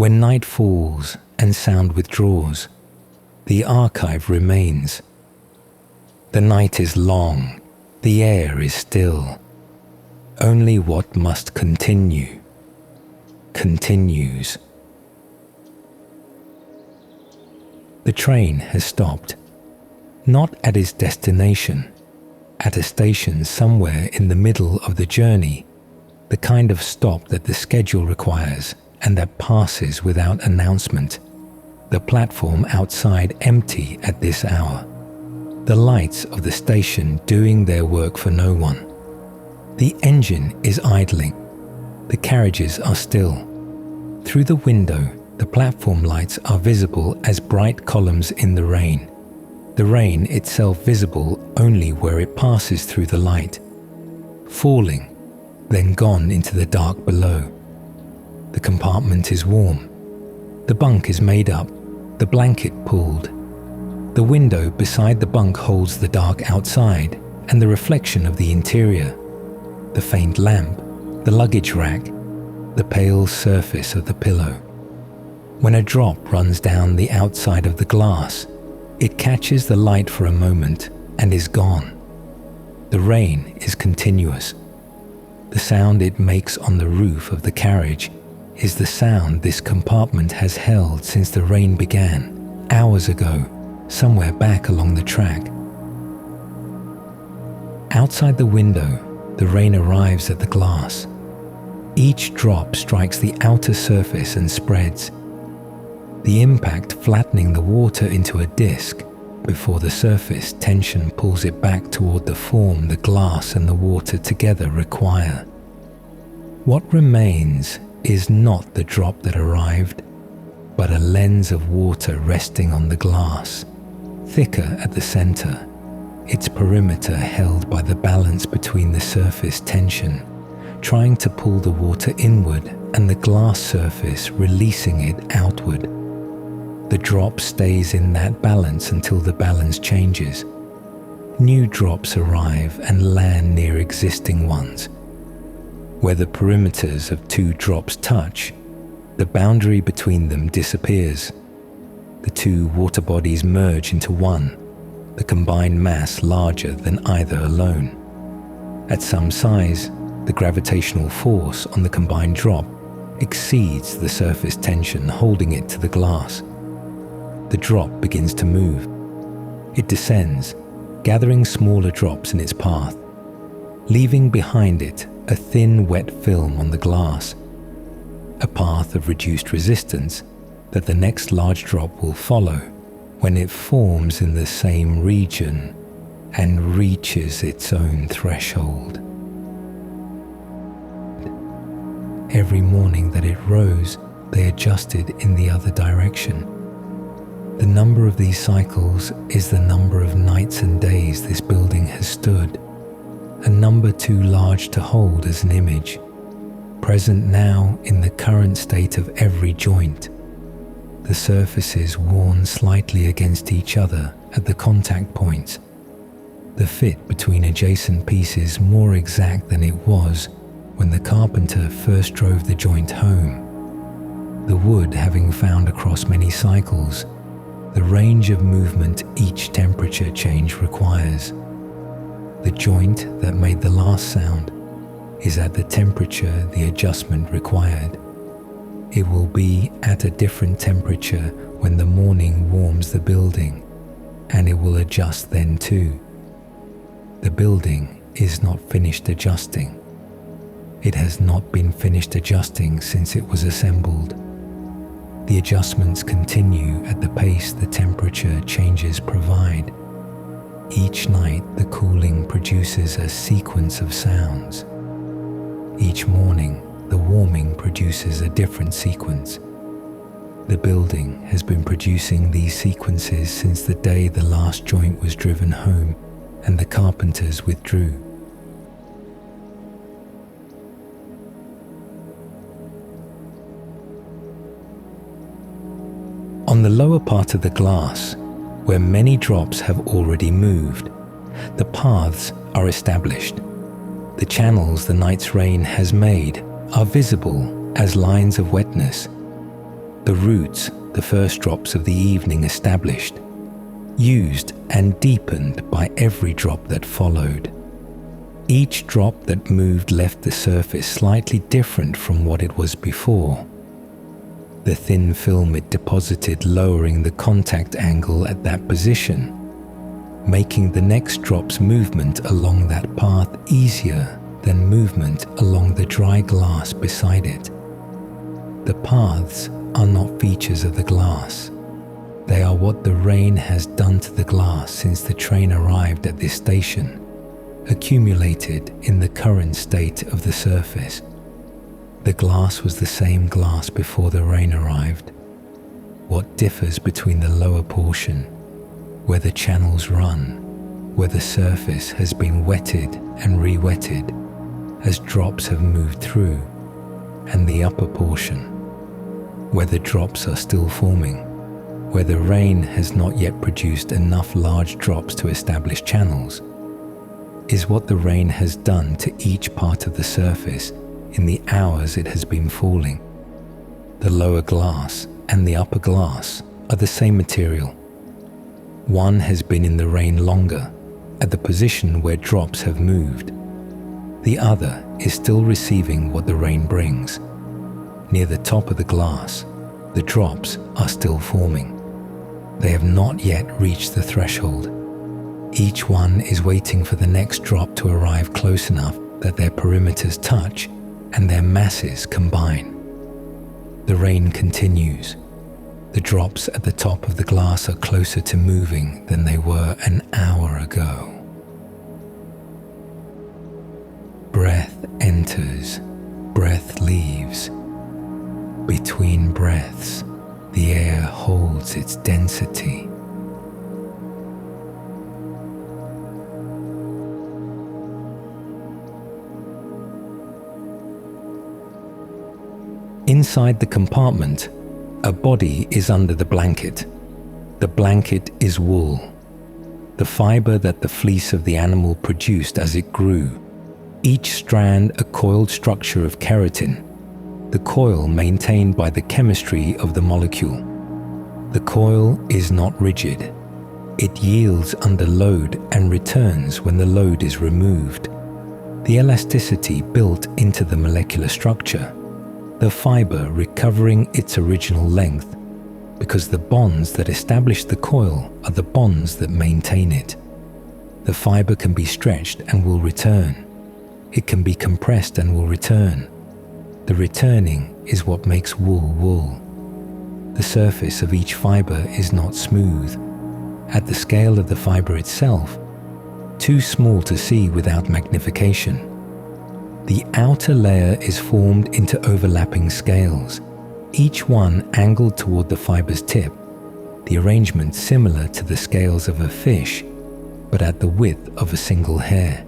When night falls and sound withdraws, the archive remains. The night is long, the air is still. Only what must continue, continues. The train has stopped, not at its destination, at a station somewhere in the middle of the journey, the kind of stop that the schedule requires and that passes without announcement. The platform outside empty at this hour. The lights of the station doing their work for no one. The engine is idling. The carriages are still. Through the window, the platform lights are visible as bright columns in the rain. The rain itself visible only where it passes through the light, falling, then gone into the dark below. The compartment is warm. The bunk is made up, the blanket pulled. The window beside the bunk holds the dark outside and the reflection of the interior, the faint lamp, the luggage rack, the pale surface of the pillow. When a drop runs down the outside of the glass, it catches the light for a moment and is gone. The rain is continuous. The sound it makes on the roof of the carriage is the sound this compartment has held since the rain began, hours ago, somewhere back along the track. Outside the window, the rain arrives at the glass. Each drop strikes the outer surface and spreads, the impact flattening the water into a disc before the surface tension pulls it back toward the form the glass and the water together require. What remains is not the drop that arrived, but a lens of water resting on the glass, thicker at the center, its perimeter held by the balance between the surface tension, trying to pull the water inward and the glass surface releasing it outward. The drop stays in that balance until the balance changes. New drops arrive and land near existing ones. Where the perimeters of two drops touch, the boundary between them disappears. The two water bodies merge into one, the combined mass larger than either alone. At some size, the gravitational force on the combined drop exceeds the surface tension holding it to the glass. The drop begins to move. It descends, gathering smaller drops in its path, leaving behind it a thin wet film on the glass, a path of reduced resistance that the next large drop will follow when it forms in the same region and reaches its own threshold. Every morning that it rose, they adjusted in the other direction. The number of these cycles is the number of nights and days this building has stood, a number too large to hold as an image, present now in the current state of every joint. The surfaces worn slightly against each other at the contact points, the fit between adjacent pieces more exact than it was when the carpenter first drove the joint home. The wood having found across many cycles the range of movement each temperature change requires. The joint that made the last sound is at the temperature the adjustment required. It will be at a different temperature when the morning warms the building, and it will adjust then too. The building is not finished adjusting. It has not been finished adjusting since it was assembled. The adjustments continue at the pace the temperature changes provide. Each night the cooling produces a sequence of sounds. Each morning the warming produces a different sequence. The building has been producing these sequences since the day the last joint was driven home and the carpenters withdrew. On the lower part of the glass, where many drops have already moved, the paths are established. The channels the night's rain has made are visible as lines of wetness. The roots, the first drops of the evening established, used and deepened by every drop that followed. Each drop that moved left the surface slightly different from what it was before. The thin film it deposited lowering the contact angle at that position, making the next drop's movement along that path easier than movement along the dry glass beside it. The paths are not features of the glass. They are what the rain has done to the glass since the train arrived at this station, accumulated in the current state of the surface. The glass was the same glass before the rain arrived. What differs between the lower portion, where the channels run, where the surface has been wetted and re-wetted as drops have moved through, and the upper portion, where the drops are still forming, where the rain has not yet produced enough large drops to establish channels, is what the rain has done to each part of the surface in the hours it has been falling. The lower glass and the upper glass are the same material. One has been in the rain longer, at the position where drops have moved. The other is still receiving what the rain brings. Near the top of the glass, the drops are still forming. They have not yet reached the threshold. Each one is waiting for the next drop to arrive close enough that their perimeters touch and their masses combine. The rain continues. The drops at the top of the glass are closer to moving than they were an hour ago. Breath enters, breath leaves. Between breaths, the air holds its density. Inside the compartment, a body is under the blanket. The blanket is wool, the fiber that the fleece of the animal produced as it grew. Each strand a coiled structure of keratin, the coil maintained by the chemistry of the molecule. The coil is not rigid. It yields under load and returns when the load is removed. The elasticity built into the molecular structure, the fiber recovering its original length, because the bonds that establish the coil are the bonds that maintain it. The fiber can be stretched and will return. It can be compressed and will return. The returning is what makes wool wool. The surface of each fiber is not smooth. At the scale of the fiber itself, too small to see without magnification. The outer layer is formed into overlapping scales, each one angled toward the fiber's tip, the arrangement similar to the scales of a fish, but at the width of a single hair.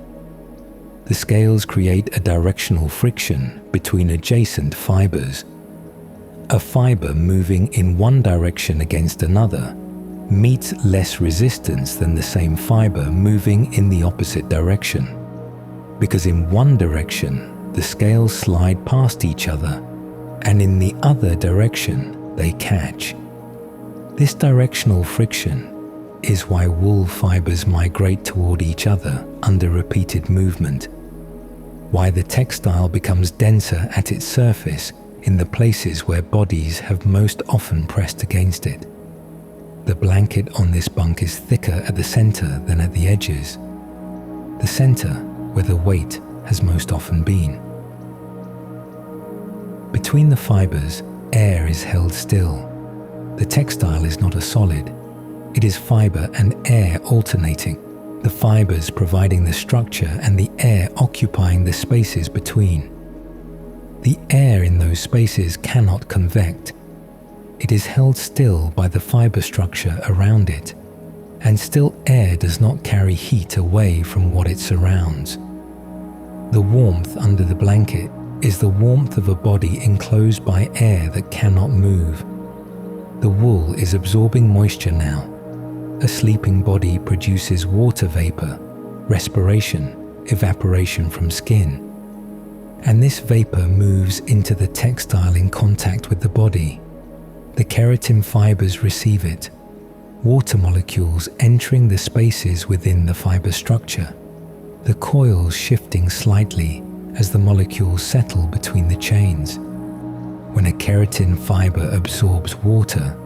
The scales create a directional friction between adjacent fibers. A fiber moving in one direction against another meets less resistance than the same fiber moving in the opposite direction, because in one direction the scales slide past each other, and in the other direction they catch. This directional friction is why wool fibers migrate toward each other under repeated movement, why the textile becomes denser at its surface in the places where bodies have most often pressed against it. The blanket on this bunk is thicker at the center than at the edges, the center where the weight has most often been. Between the fibers, air is held still. The textile is not a solid. It is fiber and air alternating, the fibers providing the structure and the air occupying the spaces between. The air in those spaces cannot convect. It is held still by the fiber structure around it, and still air does not carry heat away from what it surrounds. The warmth under the blanket is the warmth of a body enclosed by air that cannot move. The wool is absorbing moisture now. A sleeping body produces water vapor, respiration, evaporation from skin. And this vapor moves into the textile in contact with the body. The keratin fibers receive it, water molecules entering the spaces within the fiber structure, the coils shifting slightly as the molecules settle between the chains. When a keratin fiber absorbs water,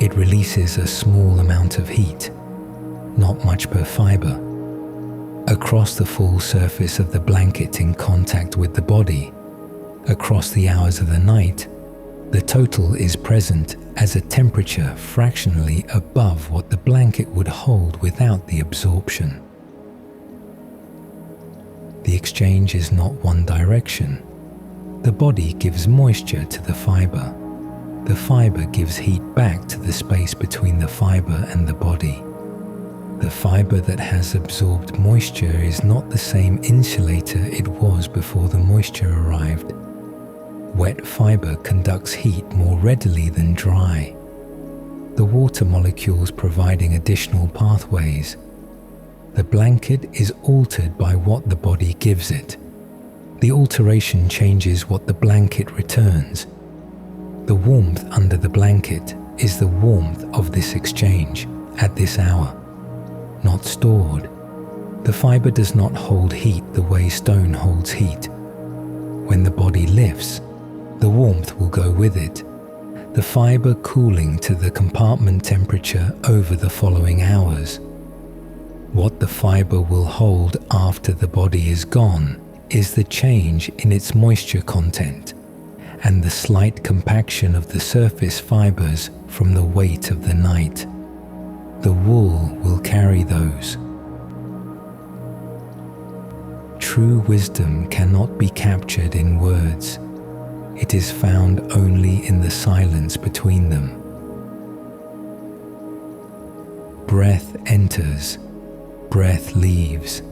it releases a small amount of heat, not much per fiber. Across the full surface of the blanket in contact with the body, across the hours of the night, the total is present as a temperature fractionally above what the blanket would hold without the absorption. The exchange is not one direction. The body gives moisture to the fiber. The fiber gives heat back to the space between the fiber and the body. The fiber that has absorbed moisture is not the same insulator it was before the moisture arrived. Wet fiber conducts heat more readily than dry, the water molecules providing additional pathways. The blanket is altered by what the body gives it. The alteration changes what the blanket returns. The warmth under the blanket is the warmth of this exchange at this hour, not stored. The fiber does not hold heat the way stone holds heat. When the body lifts, the warmth will go with it, the fiber cooling to the compartment temperature over the following hours. What the fiber will hold after the body is gone is the change in its moisture content and the slight compaction of the surface fibers from the weight of the night. The wool will carry those. True wisdom cannot be captured in words. It is found only in the silence between them. Breath enters, breath leaves.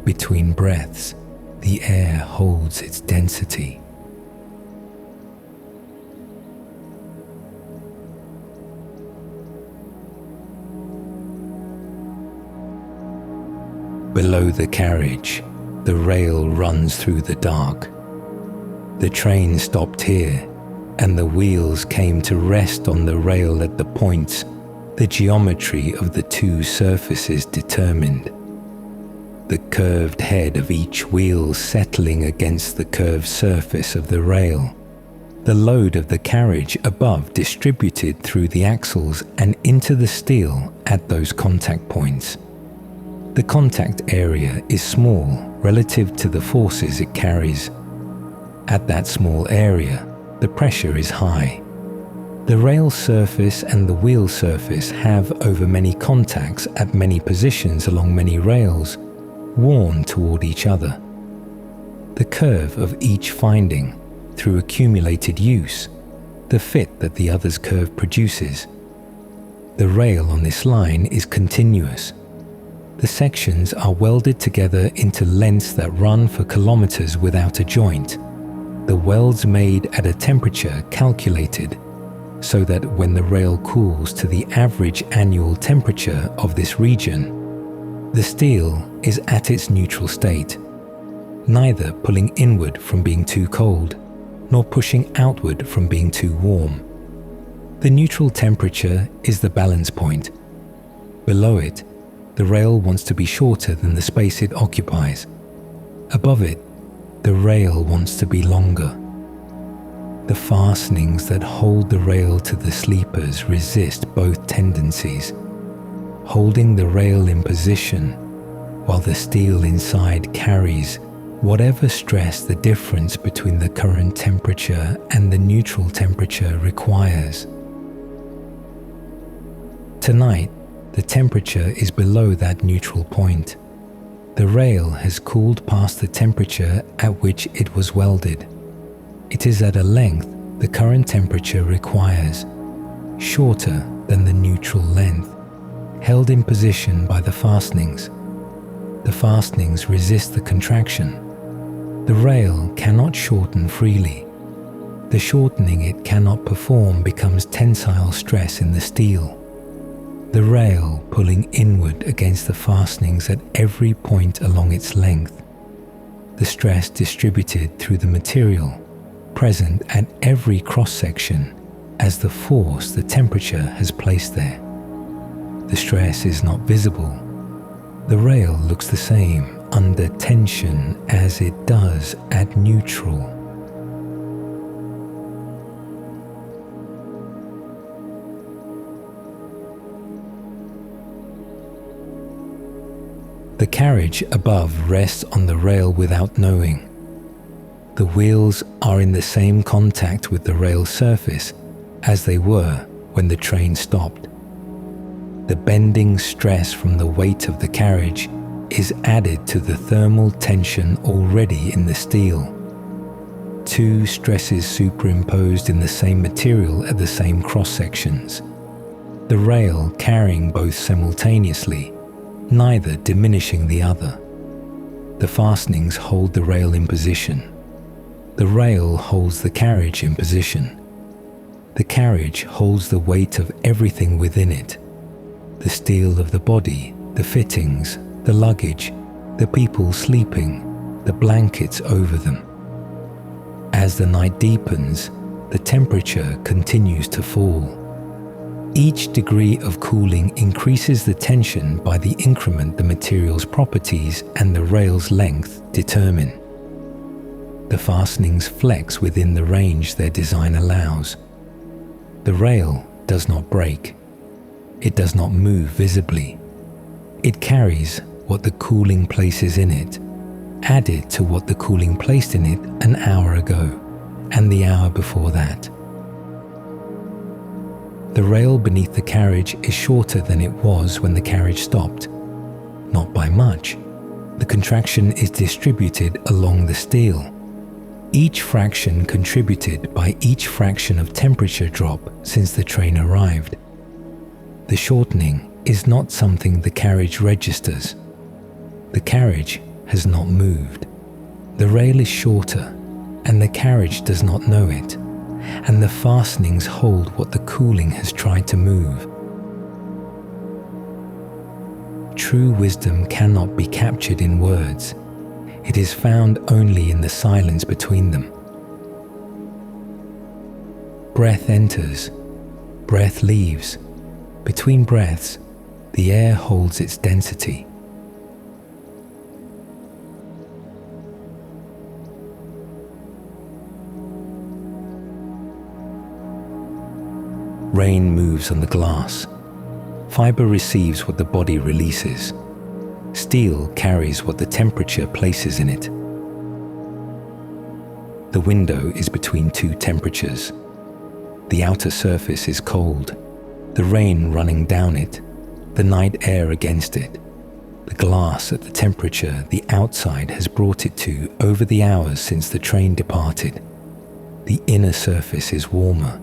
Between breaths, the air holds its density. Below the carriage, the rail runs through the dark. The train stopped here, and the wheels came to rest on the rail at the points the geometry of the two surfaces determined. The curved head of each wheel settling against the curved surface of the rail. The load of the carriage above distributed through the axles and into the steel at those contact points. The contact area is small relative to the forces it carries. At that small area, the pressure is high. The rail surface and the wheel surface have, over many contacts at many positions along many rails, worn toward each other. The curve of each finding, through accumulated use, the fit that the other's curve produces. The rail on this line is continuous. The sections are welded together into lengths that run for kilometers without a joint. The welds made at a temperature calculated so that when the rail cools to the average annual temperature of this region, the steel is at its neutral state, neither pulling inward from being too cold, nor pushing outward from being too warm. The neutral temperature is the balance point. Below it, the rail wants to be shorter than the space it occupies. Above it, the rail wants to be longer. The fastenings that hold the rail to the sleepers resist both tendencies, holding the rail in position while the steel inside carries whatever stress the difference between the current temperature and the neutral temperature requires. Tonight, the temperature is below that neutral point. The rail has cooled past the temperature at which it was welded. It is at a length the current temperature requires, shorter than the neutral length, held in position by the fastenings. The fastenings resist the contraction. The rail cannot shorten freely. The shortening it cannot perform becomes tensile stress in the steel. The rail pulling inward against the fastenings at every point along its length. The stress distributed through the material, present at every cross-section, as the force the temperature has placed there. The stress is not visible. The rail looks the same under tension as it does at neutral. The carriage above rests on the rail without knowing. The wheels are in the same contact with the rail surface as they were when the train stopped. The bending stress from the weight of the carriage is added to the thermal tension already in the steel. Two stresses superimposed in the same material at the same cross-sections. The rail carrying both simultaneously, neither diminishing the other. The fastenings hold the rail in position. The rail holds the carriage in position. The carriage holds the weight of everything within it. The steel of the body, the fittings, the luggage, the people sleeping, the blankets over them. As the night deepens, the temperature continues to fall. Each degree of cooling increases the tension by the increment the material's properties and the rail's length determine. The fastenings flex within the range their design allows. The rail does not break. It does not move visibly. It carries what the cooling places in it, added to what the cooling placed in it an hour ago and the hour before that. The rail beneath the carriage is shorter than it was when the carriage stopped. Not by much. The contraction is distributed along the steel. Each fraction contributed by each fraction of temperature drop since the train arrived. The shortening is not something the carriage registers. The carriage has not moved. The rail is shorter, and the carriage does not know it, and the fastenings hold what the cooling has tried to move. True wisdom cannot be captured in words. It is found only in the silence between them. Breath enters, breath leaves. Between breaths, the air holds its density. Rain moves on the glass. Fiber receives what the body releases. Steel carries what the temperature places in it. The window is between two temperatures. The outer surface is cold, the rain running down it, the night air against it, the glass at the temperature the outside has brought it to over the hours since the train departed. The inner surface is warmer.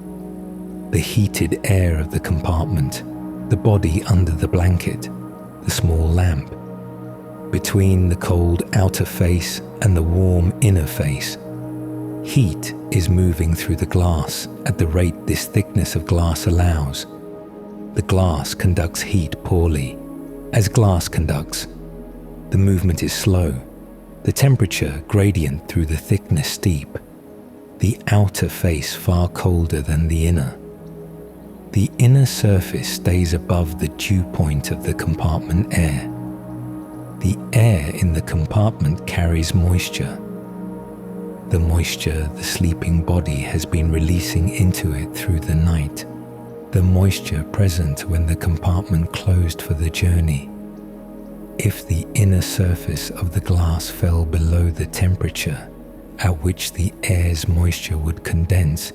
The heated air of the compartment, the body under the blanket, the small lamp. Between the cold outer face and the warm inner face, heat is moving through the glass at the rate this thickness of glass allows. The glass conducts heat poorly, as glass conducts. The movement is slow, the temperature gradient through the thickness steep, the outer face far colder than the inner. The inner surface stays above the dew point of the compartment air. The air in the compartment carries moisture. The moisture the sleeping body has been releasing into it through the night. The moisture present when the compartment closed for the journey. If the inner surface of the glass fell below the temperature at which the air's moisture would condense,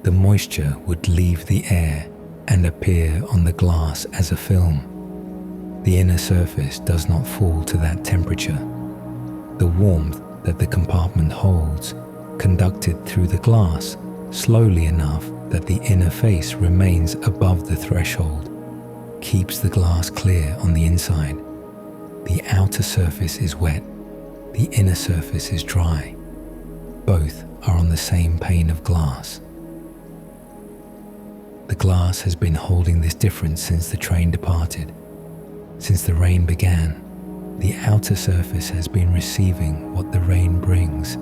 the moisture would leave the air and appear on the glass as a film. The inner surface does not fall to that temperature. The warmth that the compartment holds, conducted through the glass slowly enough that the inner face remains above the threshold, keeps the glass clear on the inside. The outer surface is wet, the inner surface is dry. Both are on the same pane of glass. The glass has been holding this difference since the train departed. Since the rain began, the outer surface has been receiving what the rain brings.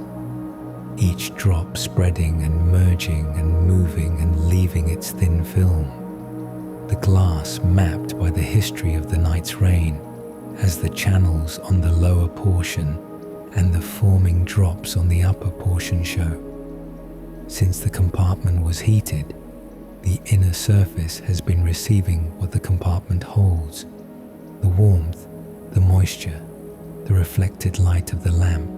each drop spreading and merging and moving and leaving its thin film, the glass mapped by the history of the night's rain as the channels on the lower portion and the forming drops on the upper portion show. Since the compartment was heated, the inner surface has been receiving what the compartment holds: the warmth, the moisture, the reflected light of the lamp.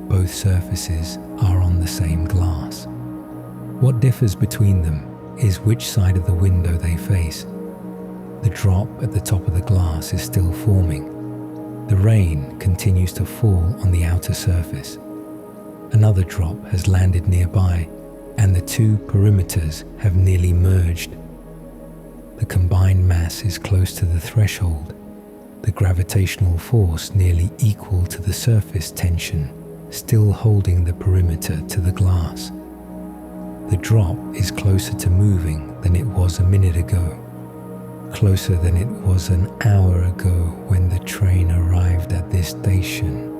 Both surfaces are on the same glass. What differs between them is which side of the window they face. The drop at the top of the glass is still forming. The rain continues to fall on the outer surface. Another drop has landed nearby, and the two perimeters have nearly merged. The combined mass is close to the threshold, the gravitational force nearly equal to the surface tension, still holding the perimeter to the glass. The drop is closer to moving than it was a minute ago, closer than it was an hour ago when the train arrived at this station.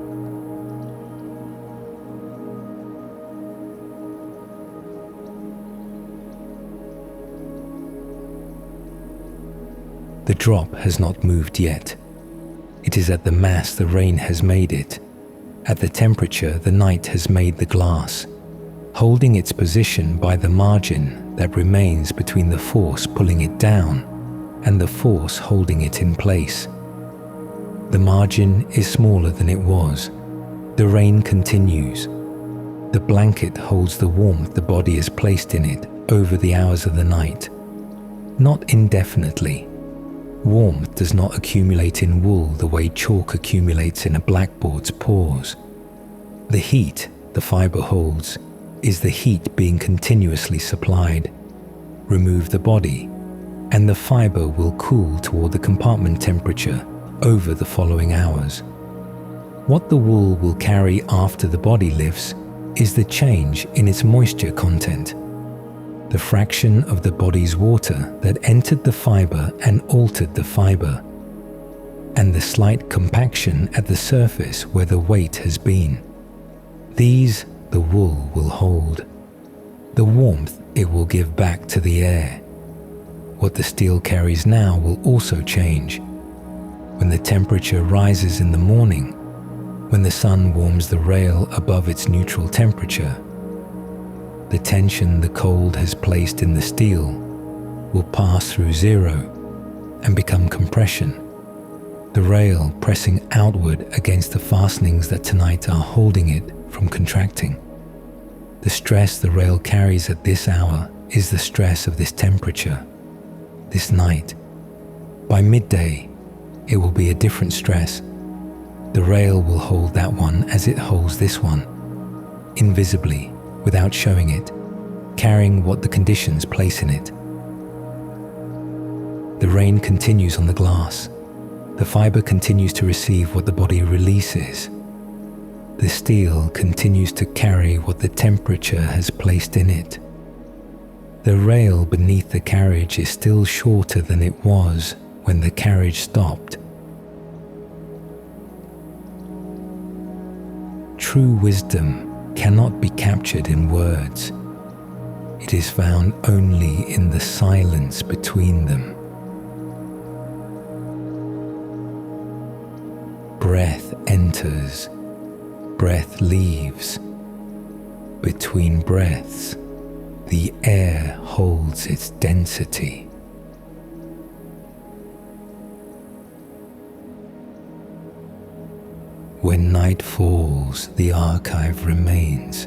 The drop has not moved yet. It is at the mass the rain has made it. At the temperature the night has made the glass, holding its position by the margin that remains between the force pulling it down and the force holding it in place. The margin is smaller than it was. The rain continues. The blanket holds the warmth the body has placed in it over the hours of the night. Not indefinitely. Warmth does not accumulate in wool the way chalk accumulates in a blackboard's pores. The heat the fiber holds is the heat being continuously supplied. Remove the body, and the fiber will cool toward the compartment temperature over the following hours. What the wool will carry after the body lifts is the change in its moisture content, the fraction of the body's water that entered the fiber and altered the fiber, and the slight compaction at the surface where the weight has been. These the wool will hold. The warmth it will give back to the air. What the steel carries now will also change. When the temperature rises in the morning, when the sun warms the rail above its neutral temperature, the tension the cold has placed in the steel will pass through zero and become compression, the rail pressing outward against the fastenings that tonight are holding it from contracting. The stress the rail carries at this hour is the stress of this temperature, this night. By midday, it will be a different stress. The rail will hold that one as it holds this one, invisibly, without showing it, carrying what the conditions place in it. The rain continues on the glass. The fiber continues to receive what the body releases. The steel continues to carry what the temperature has placed in it. The rail beneath the carriage is still shorter than it was when the carriage stopped. True wisdom cannot be captured in words. It is found only in the silence between them. Breath enters, breath leaves. Between breaths, the air holds its density. When night falls, the archive remains.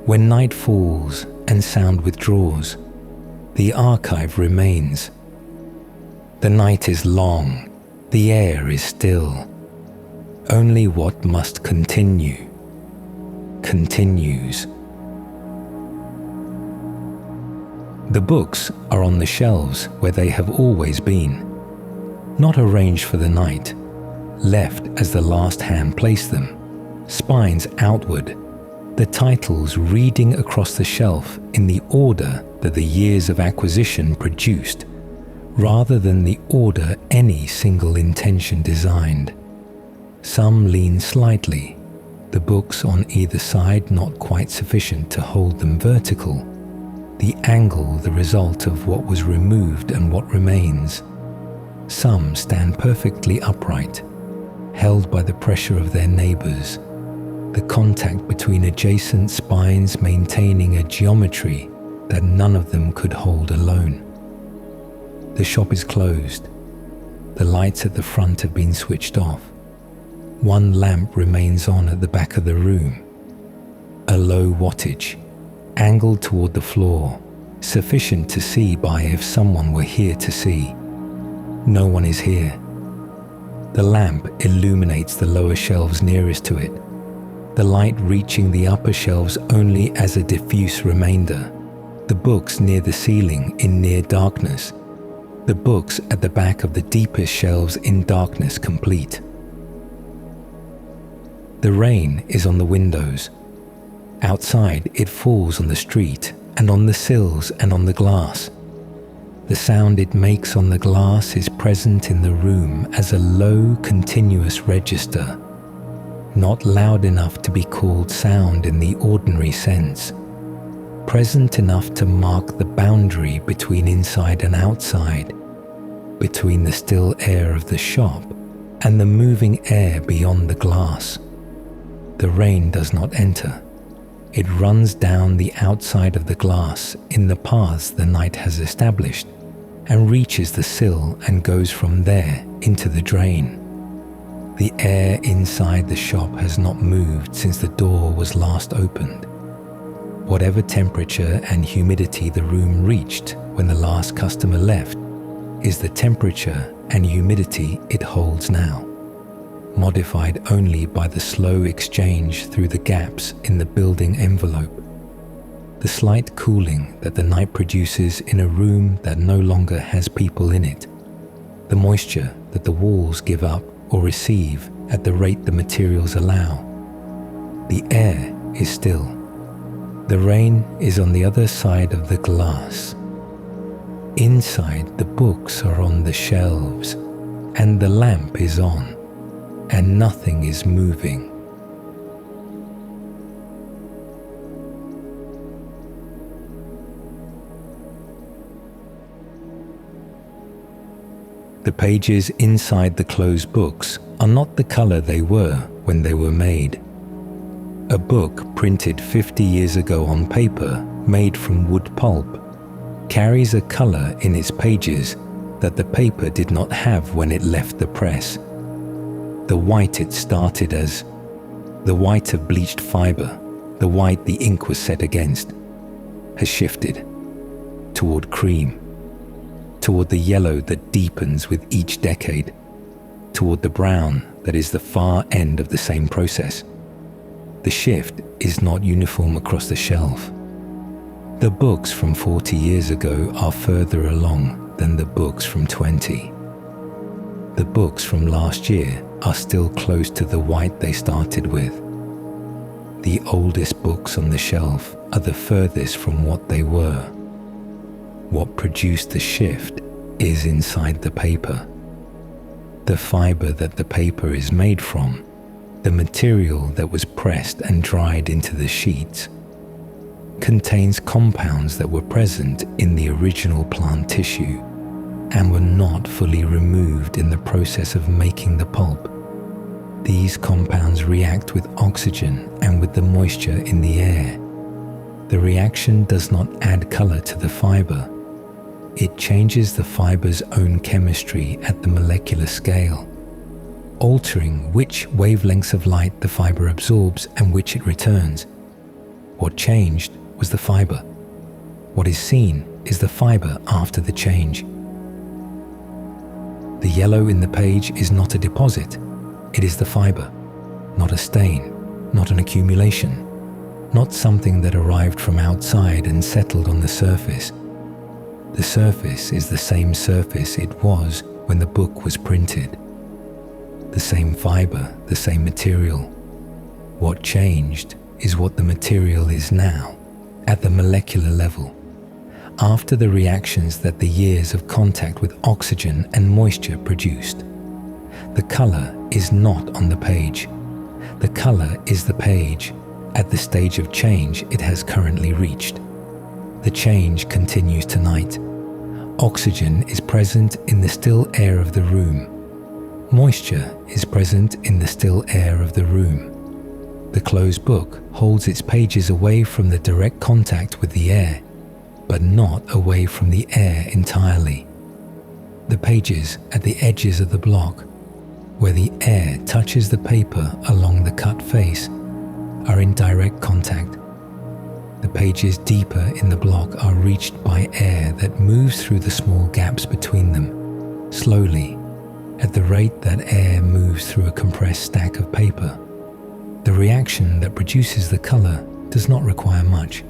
When night falls and sound withdraws, the archive remains. The night is long. The air is still. Only what must continue, continues. The books are on the shelves where they have always been, not arranged for the night, left as the last hand placed them, spines outward, the titles reading across the shelf in the order that the years of acquisition produced, rather than the order any single intention designed. Some lean slightly, the books on either side not quite sufficient to hold them vertical, the angle the result of what was removed and what remains. Some stand perfectly upright, held by the pressure of their neighbors, the contact between adjacent spines maintaining a geometry that none of them could hold alone. The shop is closed. The lights at the front have been switched off. One lamp remains on at the back of the room. A low wattage, angled toward the floor, sufficient to see by if someone were here to see. No one is here. The lamp illuminates the lower shelves nearest to it, the light reaching the upper shelves only as a diffuse remainder, the books near the ceiling in near darkness, the books at the back of the deepest shelves in darkness complete. The rain is on the windows. Outside, it falls on the street and on the sills and on the glass. The sound it makes on the glass is present in the room as a low, continuous register, not loud enough to be called sound in the ordinary sense, present enough to mark the boundary between inside and outside, between the still air of the shop and the moving air beyond the glass. The rain does not enter. It runs down the outside of the glass in the paths the night has established and reaches the sill and goes from there into the drain. The air inside the shop has not moved since the door was last opened. Whatever temperature and humidity the room reached when the last customer left is the temperature and humidity it holds now, modified only by the slow exchange through the gaps in the building envelope, the slight cooling that the night produces in a room that no longer has people in it, the moisture that the walls give up or receive at the rate the materials allow. The air is still. The rain is on the other side of the glass. Inside, the books are on the shelves, and the lamp is on, and nothing is moving. The pages inside the closed books are not the color they were when they were made. A book printed 50 years ago on paper made from wood pulp carries a color in its pages that the paper did not have when it left the press. The white it started as, the white of bleached fiber, the white the ink was set against, has shifted toward cream, toward the yellow that deepens with each decade, toward the brown that is the far end of the same process. The shift is not uniform across the shelf. The books from 40 years ago are further along than the books from 20. The books from last year are still close to the white they started with. The oldest books on the shelf are the furthest from what they were. What produced the shift is inside the paper. The fiber that the paper is made from, the material that was pressed and dried into the sheets, contains compounds that were present in the original plant tissue and were not fully removed in the process of making the pulp. These compounds react with oxygen and with the moisture in the air. The reaction does not add color to the fiber. It changes the fiber's own chemistry at the molecular scale, altering which wavelengths of light the fiber absorbs and which it returns. What changed was the fiber. What is seen is the fiber after the change. The yellow in the page is not a deposit. It is the fiber, not a stain, not an accumulation, not something that arrived from outside and settled on the surface. The surface is the same surface it was when the book was printed. The same fiber, the same material. What changed is what the material is now, at the molecular level, after the reactions that the years of contact with oxygen and moisture produced. The color is not on the page. The color is the page at the stage of change it has currently reached. The change continues tonight. Oxygen is present in the still air of the room. Moisture is present in the still air of the room. The closed book holds its pages away from the direct contact with the air, but not away from the air entirely. The pages at the edges of the block, where the air touches the paper along the cut face, are in direct contact. The pages deeper in the block are reached by air that moves through the small gaps between them, slowly, at the rate that air moves through a compressed stack of paper. The reaction that produces the color does not require much.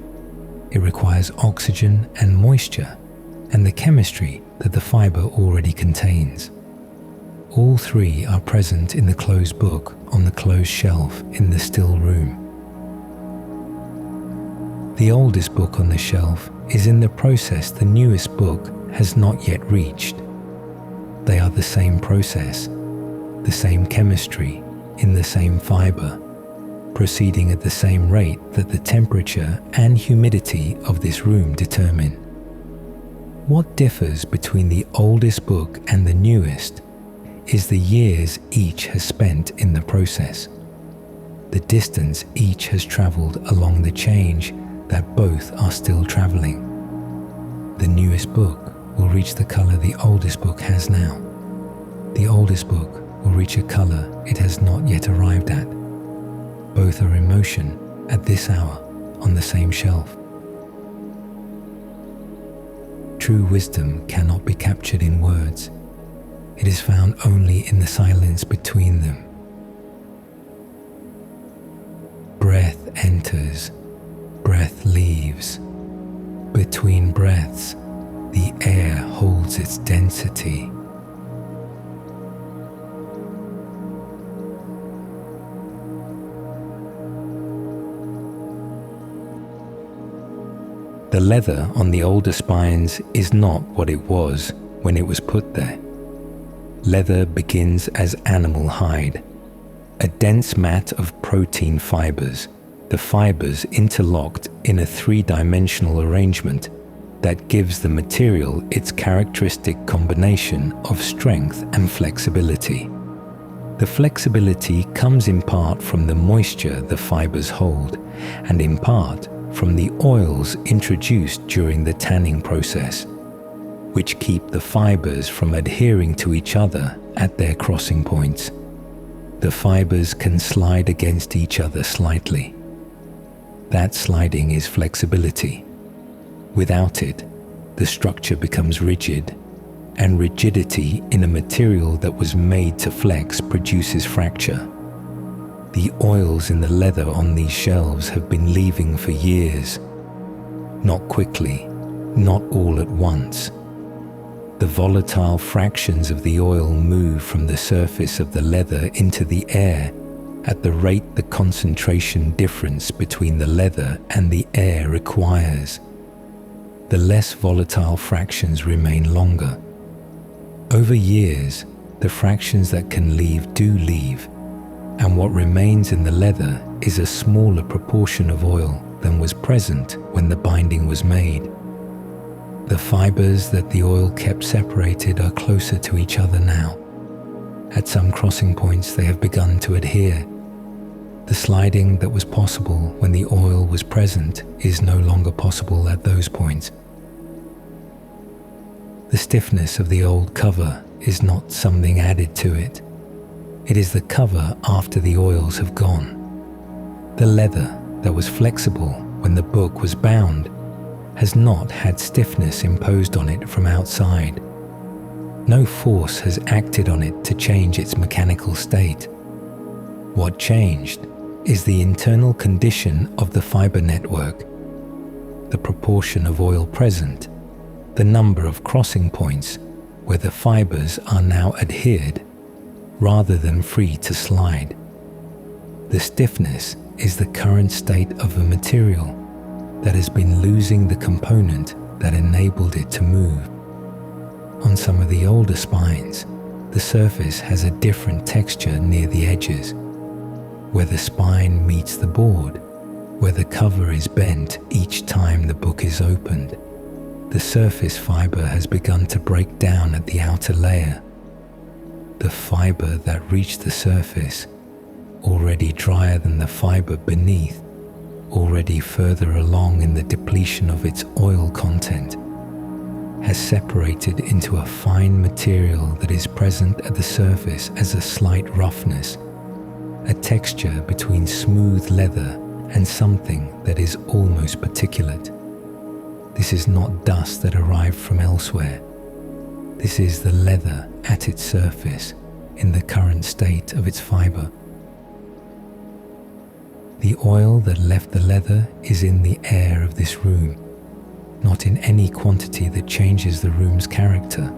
It requires oxygen and moisture, and the chemistry that the fiber already contains. All three are present in the closed book on the closed shelf in the still room. The oldest book on the shelf is in the process the newest book has not yet reached. They are the same process, the same chemistry, in the same fiber, proceeding at the same rate that the temperature and humidity of this room determine. What differs between the oldest book and the newest is the years each has spent in the process, the distance each has traveled along the change that both are still traveling. The newest book will reach the color the oldest book has now. The oldest book will reach a color it has not yet arrived at. Both are in motion at this hour on the same shelf. True wisdom cannot be captured in words. It is found only in the silence between them. Breath enters, breath leaves. Between breaths, the air holds its density. The leather on the older spines is not what it was when it was put there. Leather begins as animal hide, a dense mat of protein fibers, the fibers interlocked in a three-dimensional arrangement that gives the material its characteristic combination of strength and flexibility. The flexibility comes in part from the moisture the fibers hold, and in part from the oils introduced during the tanning process, which keep the fibers from adhering to each other at their crossing points. The fibers can slide against each other slightly. That sliding is flexibility. Without it, the structure becomes rigid, and rigidity in a material that was made to flex produces fracture. The oils in the leather on these shelves have been leaving for years. Not quickly, not all at once. The volatile fractions of the oil move from the surface of the leather into the air at the rate the concentration difference between the leather and the air requires. The less volatile fractions remain longer. Over years, the fractions that can leave do leave, and what remains in the leather is a smaller proportion of oil than was present when the binding was made. The fibers that the oil kept separated are closer to each other now. At some crossing points they have begun to adhere. The sliding that was possible when the oil was present is no longer possible at those points. The stiffness of the old cover is not something added to it. It is the cover after the oils have gone. The leather that was flexible when the book was bound has not had stiffness imposed on it from outside. No force has acted on it to change its mechanical state. What changed is the internal condition of the fiber network, the proportion of oil present, the number of crossing points where the fibers are now adhered rather than free to slide. The stiffness is the current state of a material that has been losing the component that enabled it to move. On some of the older spines, the surface has a different texture near the edges, where the spine meets the board, where the cover is bent each time the book is opened. The surface fiber has begun to break down at the outer layer. The fiber that reached the surface, already drier than the fiber beneath, already further along in the depletion of its oil content, has separated into a fine material that is present at the surface as a slight roughness, a texture between smooth leather and something that is almost particulate. This is not dust that arrived from elsewhere. This is the leather at its surface in the current state of its fiber. The oil that left the leather is in the air of this room, not in any quantity that changes the room's character.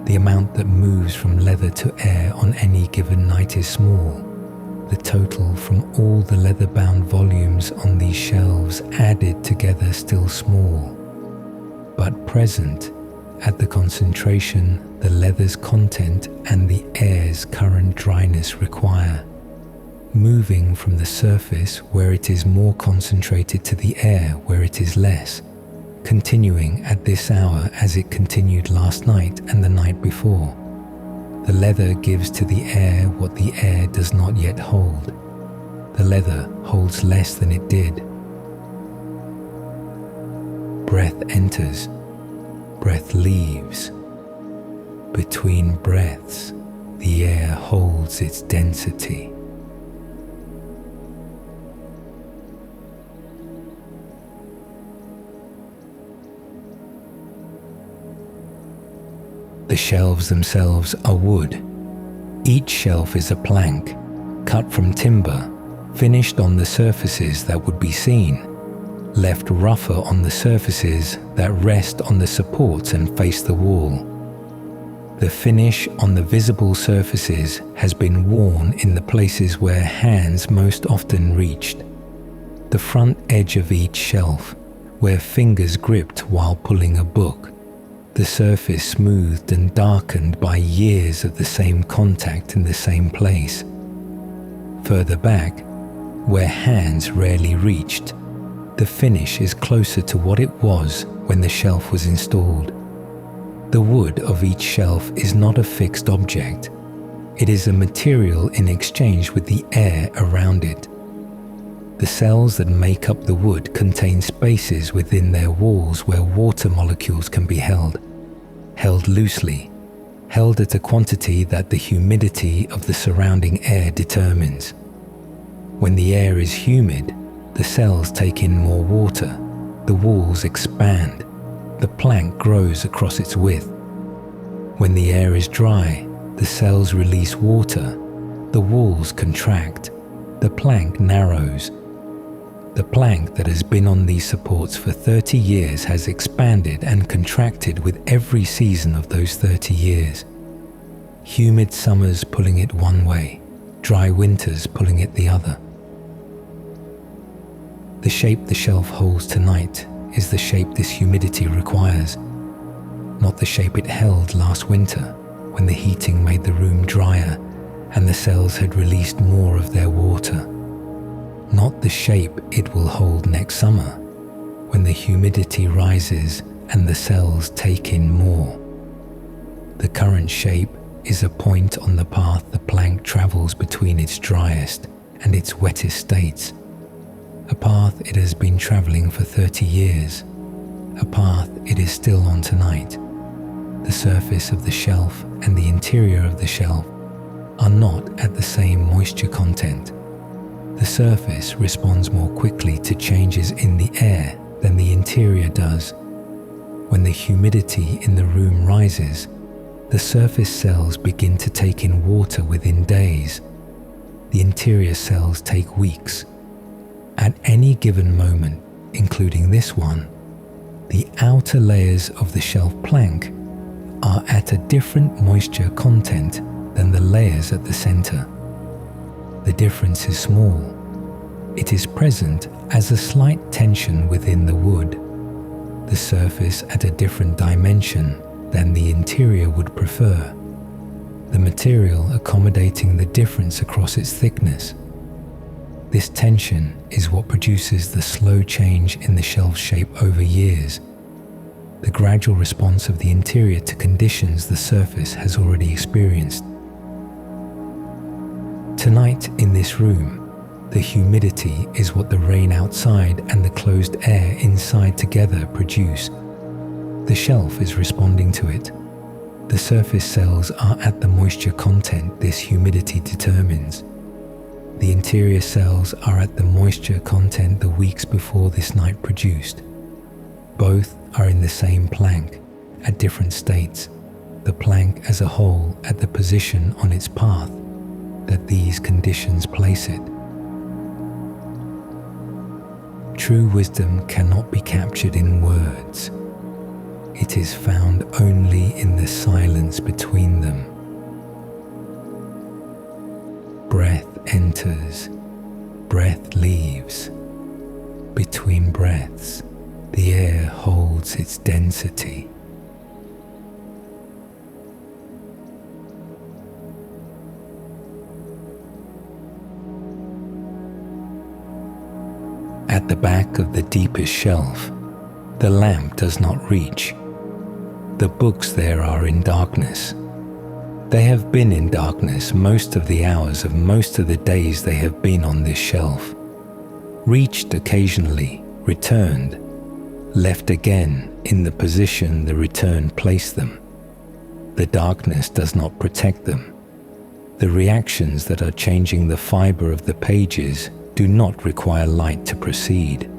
The amount that moves from leather to air on any given night is small. The total from all the leather-bound volumes on these shelves added together still small, but present at the concentration the leather's content and the air's current dryness require, moving from the surface where it is more concentrated to the air where it is less, continuing at this hour as it continued last night and the night before. The leather gives to the air what the air does not yet hold. The leather holds less than it did. Breath enters, breath leaves. Between breaths, the air holds its density. The shelves themselves are wood. Each shelf is a plank, cut from timber, finished on the surfaces that would be seen, left rougher on the surfaces that rest on the supports and face the wall. The finish on the visible surfaces has been worn in the places where hands most often reached. The front edge of each shelf, where fingers gripped while pulling a book. The surface smoothed and darkened by years of the same contact in the same place. Further back, where hands rarely reached, the finish is closer to what it was when the shelf was installed. The wood of each shelf is not a fixed object. It is a material in exchange with the air around it. The cells that make up the wood contain spaces within their walls where water molecules can be held loosely, held at a quantity that the humidity of the surrounding air determines. When the air is humid, the cells take in more water, the walls expand, the plank grows across its width. When the air is dry, the cells release water, the walls contract, the plank narrows. The plank that has been on these supports for 30 years has expanded and contracted with every season of those 30 years. Humid summers pulling it one way, dry winters pulling it the other. The shape the shelf holds tonight is the shape this humidity requires, not the shape it held last winter when the heating made the room drier and the cells had released more of their water. Not the shape it will hold next summer, when the humidity rises and the cells take in more. The current shape is a point on the path the plank travels between its driest and its wettest states, a path it has been traveling for 30 years, a path it is still on tonight. The surface of the shelf and the interior of the shelf are not at the same moisture content. The surface responds more quickly to changes in the air than the interior does. When the humidity in the room rises, the surface cells begin to take in water within days. The interior cells take weeks. At any given moment, including this one, the outer layers of the shelf plank are at a different moisture content than the layers at the center. The difference is small, it is present as a slight tension within the wood, the surface at a different dimension than the interior would prefer, the material accommodating the difference across its thickness. This tension is what produces the slow change in the shelf shape over years, the gradual response of the interior to conditions the surface has already experienced. Tonight in this room, the humidity is what the rain outside and the closed air inside together produce. The shelf is responding to it. The surface cells are at the moisture content this humidity determines. The interior cells are at the moisture content the weeks before this night produced. Both are in the same plank, at different states, the plank as a whole at the position on its path that these conditions place it. True wisdom cannot be captured in words. It is found only in the silence between them. Breath enters, breath leaves. Between breaths, the air holds its density. At the back of the deepest shelf, the lamp does not reach. The books there are in darkness. They have been in darkness most of the hours of most of the days they have been on this shelf. Reached occasionally, returned, left again in the position the return placed them. The darkness does not protect them. The reactions that are changing the fiber of the pages do not require light to proceed.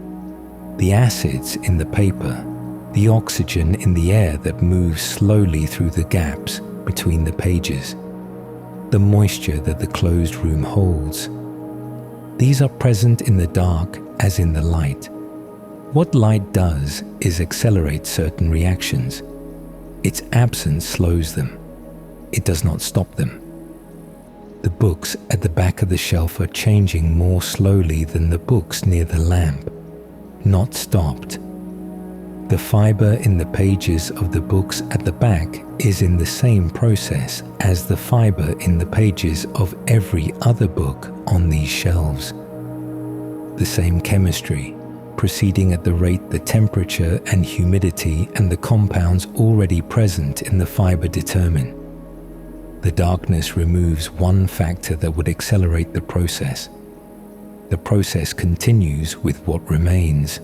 The acids in the paper, the oxygen in the air that moves slowly through the gaps between the pages, the moisture that the closed room holds. These are present in the dark as in the light. What light does is accelerate certain reactions. Its absence slows them. It does not stop them. The books at the back of the shelf are changing more slowly than the books near the lamp, not stopped. The fiber in the pages of the books at the back is in the same process as the fiber in the pages of every other book on these shelves. The same chemistry, proceeding at the rate the temperature and humidity and the compounds already present in the fiber determine. The darkness removes one factor that would accelerate the process. The process continues with what remains.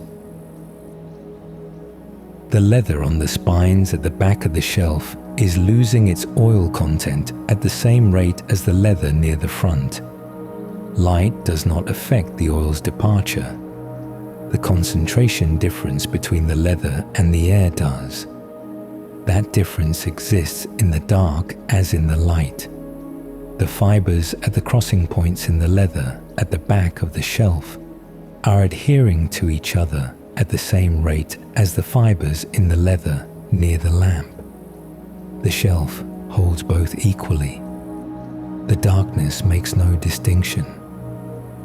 The leather on the spines at the back of the shelf is losing its oil content at the same rate as the leather near the front. Light does not affect the oil's departure. The concentration difference between the leather and the air does. That difference exists in the dark as in the light. The fibers at the crossing points in the leather at the back of the shelf are adhering to each other at the same rate as the fibers in the leather near the lamp. The shelf holds both equally. The darkness makes no distinction.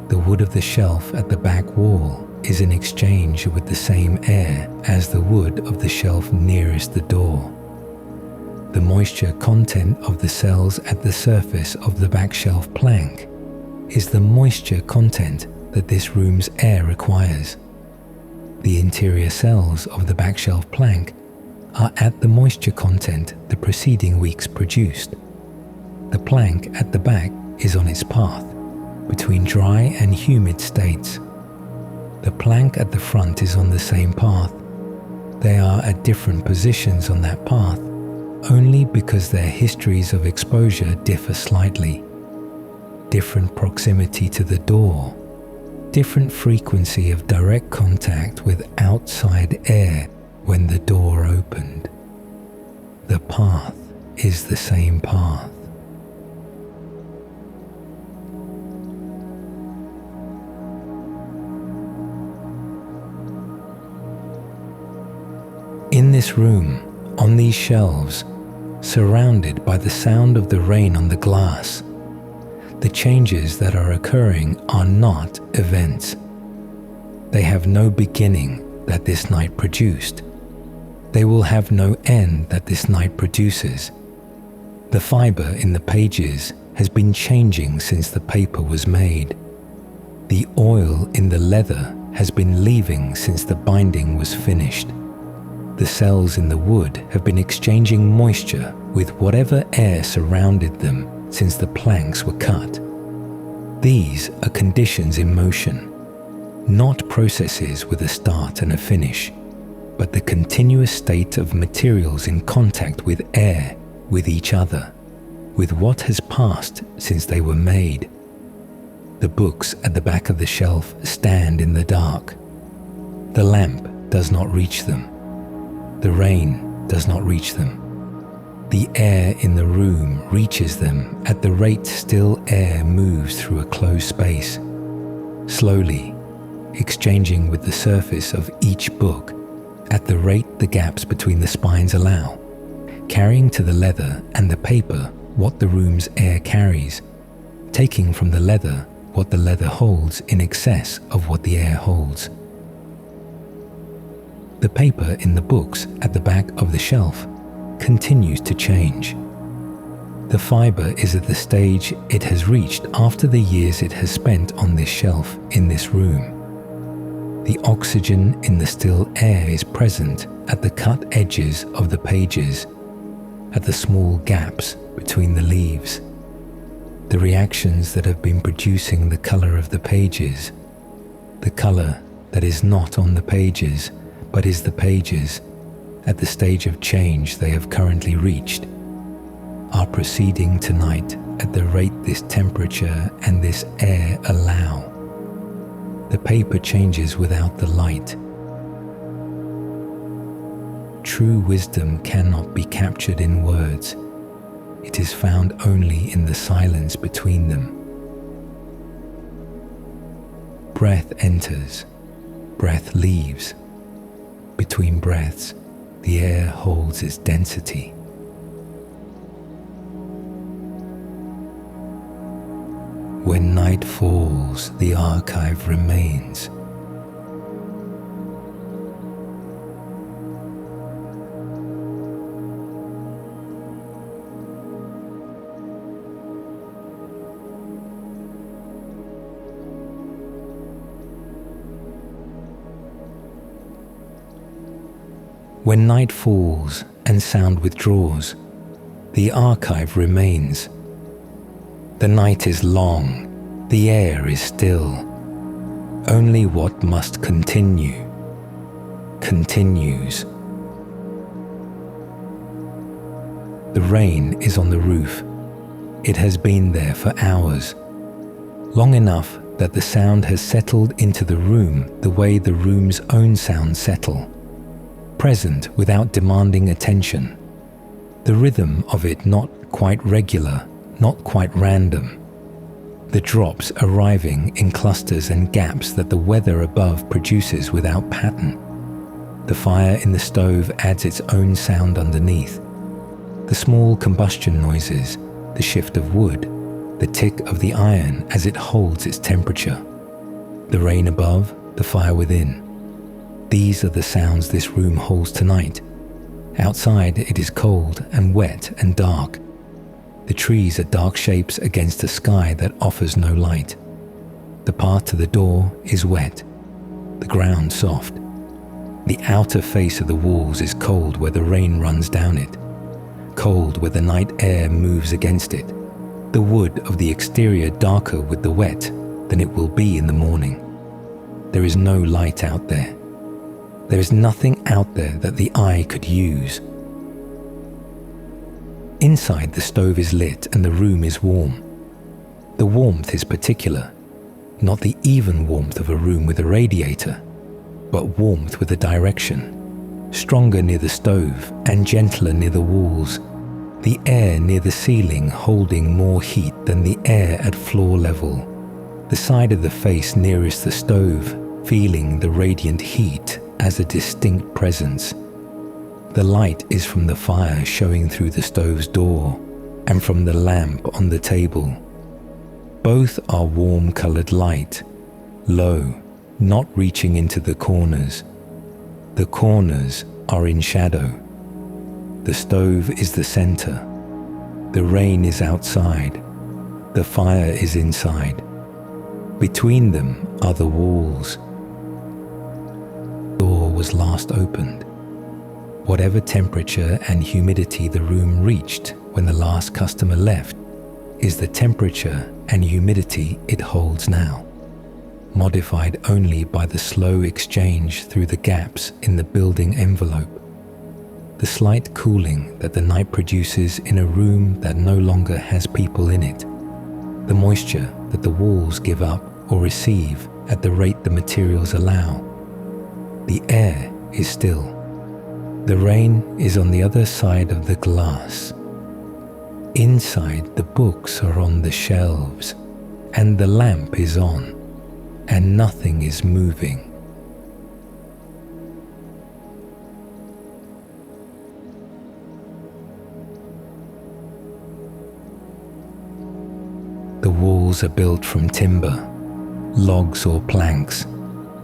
The wood of the shelf at the back wall is in exchange with the same air as the wood of the shelf nearest the door. The moisture content of the cells at the surface of the back shelf plank is the moisture content that this room's air requires. The interior cells of the back shelf plank are at the moisture content the preceding weeks produced. The plank at the back is on its path between dry and humid states. The plank at the front is on the same path. They are at different positions on that path only because their histories of exposure differ slightly. Different proximity to the door, different frequency of direct contact with outside air when the door opened. The path is the same path. In this room, on these shelves, surrounded by the sound of the rain on the glass, The changes that are occurring are not events. They have no beginning that this night produced. They will have no end that this night produces. The fiber in the pages has been changing since the paper was made. The oil in the leather has been leaving since the binding was finished. The cells in the wood have been exchanging moisture with whatever air surrounded them since the planks were cut. These are conditions in motion, not processes with a start and a finish, but the continuous state of materials in contact with air, with each other, with what has passed since they were made. The books at the back of the shelf stand in the dark. The lamp does not reach them. The rain does not reach them. The air in the room reaches them at the rate still air moves through a closed space, slowly, exchanging with the surface of each book at the rate the gaps between the spines allow, carrying to the leather and the paper what the room's air carries, taking from the leather what the leather holds in excess of what the air holds. The paper in the books at the back of the shelf continues to change. The fiber is at the stage it has reached after the years it has spent on this shelf in this room. The oxygen in the still air is present at the cut edges of the pages, at the small gaps between the leaves. The reactions that have been producing the color of the pages, the color that is not on the pages but is the pages, at the stage of change they have currently reached, are proceeding tonight at the rate this temperature and this air allow. The paper changes without the light. True wisdom cannot be captured in words. It is found only in the silence between them. Breath enters, breath leaves. Between breaths, the air holds its density. When night falls, the archive remains. When night falls and sound withdraws, the archive remains. The night is long, the air is still. Only what must continue, continues. The rain is on the roof. It has been there for hours, long enough that the sound has settled into the room the way the room's own sounds settle. Present without demanding attention, the rhythm of it not quite regular, not quite random, the drops arriving in clusters and gaps that the weather above produces without pattern. The fire in the stove adds its own sound underneath. The small combustion noises, the shift of wood, the tick of the iron as it holds its temperature, the rain above, the fire within. These are the sounds this room holds tonight. Outside it is cold and wet and dark. The trees are dark shapes against a sky that offers no light. The path to the door is wet, the ground soft. The outer face of the walls is cold where the rain runs down it, cold where the night air moves against it. The wood of the exterior darker with the wet than it will be in the morning. There is no light out there. There is nothing out there that the eye could use. Inside, the stove is lit and the room is warm. The warmth is particular, not the even warmth of a room with a radiator, but warmth with a direction, stronger near the stove and gentler near the walls, the air near the ceiling holding more heat than the air at floor level, the side of the face nearest the stove feeling the radiant heat as a distinct presence. The light is from the fire showing through the stove's door and from the lamp on the table. Both are warm-colored light, low, not reaching into the corners. The corners are in shadow. The stove is the center. The rain is outside. The fire is inside. Between them are the walls. The door was last opened. Whatever temperature and humidity the room reached when the last customer left is the temperature and humidity it holds now, modified only by the slow exchange through the gaps in the building envelope. The slight cooling that the night produces in a room that no longer has people in it. The moisture that the walls give up or receive at the rate the materials allow. The air is still. The rain is on the other side of the glass. Inside, the books are on the shelves, and the lamp is on, and nothing is moving. The walls are built from timber, logs or planks,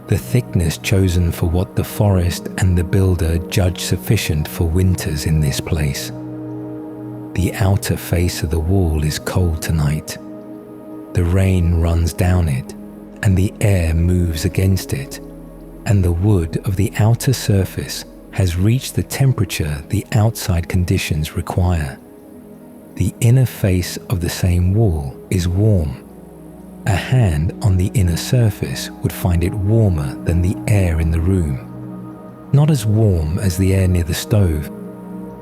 the thickness chosen for what the forest and the builder judge sufficient for winters in this place. The outer face of the wall is cold tonight. The rain runs down it, and the air moves against it, and the wood of the outer surface has reached the temperature the outside conditions require. The inner face of the same wall is warm. A hand on the inner surface would find it warmer than the air in the room. Not as warm as the air near the stove,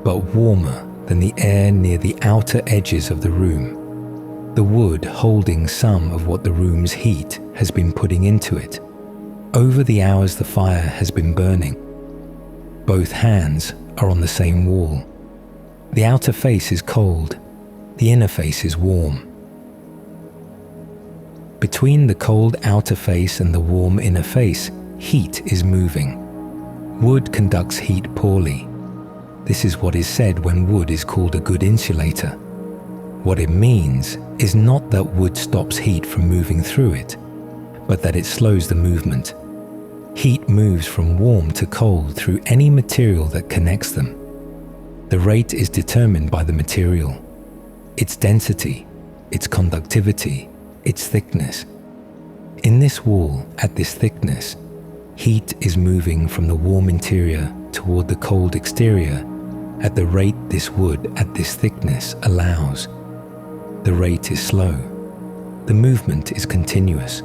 but warmer than the air near the outer edges of the room. The wood holding some of what the room's heat has been putting into it. Over the hours the fire has been burning. Both hands are on the same wall. The outer face is cold. The inner face is warm. Between the cold outer face and the warm inner face, heat is moving. Wood conducts heat poorly. This is what is said when wood is called a good insulator. What it means is not that wood stops heat from moving through it, but that it slows the movement. Heat moves from warm to cold through any material that connects them. The rate is determined by the material, its density, its conductivity, its thickness. In this wall, at this thickness, heat is moving from the warm interior toward the cold exterior at the rate this wood at this thickness allows. The rate is slow. The movement is continuous.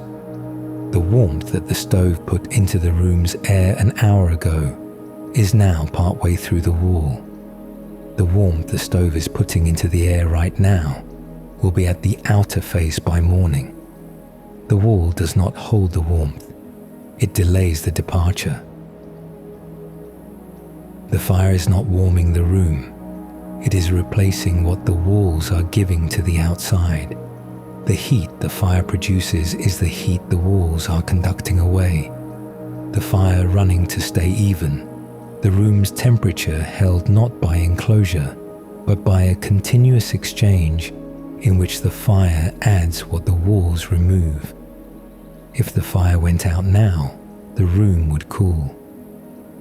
The warmth that the stove put into the room's air an hour ago is now partway through the wall. The warmth the stove is putting into the air right now will be at the outer face by morning. The wall does not hold the warmth. It delays the departure. The fire is not warming the room. It is replacing what the walls are giving to the outside. The heat the fire produces is the heat the walls are conducting away. The fire running to stay even. The room's temperature held not by enclosure, but by a continuous exchange in which the fire adds what the walls remove. If the fire went out now, the room would cool.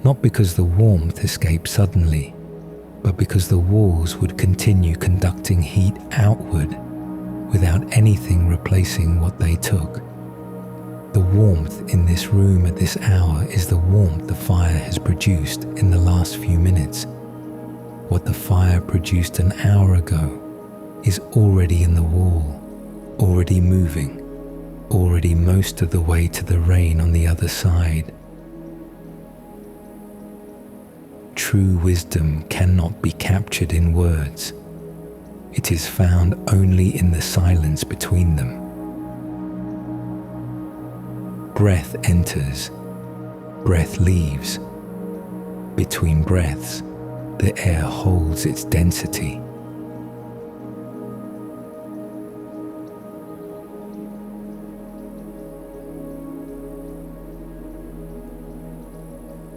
Not because the warmth escaped suddenly, but because the walls would continue conducting heat outward without anything replacing what they took. The warmth in this room at this hour is the warmth the fire has produced in the last few minutes. What the fire produced an hour ago is already in the wall, already moving, already most of the way to the rain on the other side. True wisdom cannot be captured in words. It is found only in the silence between them. Breath enters, breath leaves. Between breaths, the air holds its density.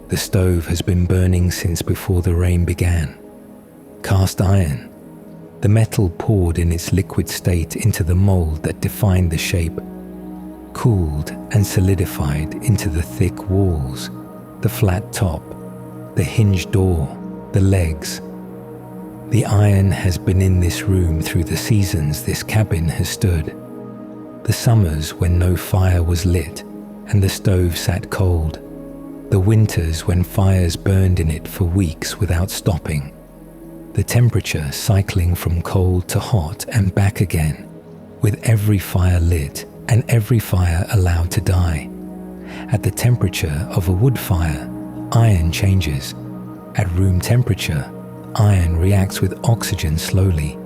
The stove has been burning since before the rain began. Cast iron, The metal poured in its liquid state into the mold that defined the shape, cooled and solidified into the thick walls, the flat top, the hinged door, the legs. The iron has been in this room through the seasons this cabin has stood. The summers when no fire was lit and the stove sat cold. The winters when fires burned in it for weeks without stopping. The temperature cycling from cold to hot and back again, with every fire lit and every fire allowed to die. At the temperature of a wood fire, iron changes. At room temperature, iron reacts with oxygen slowly,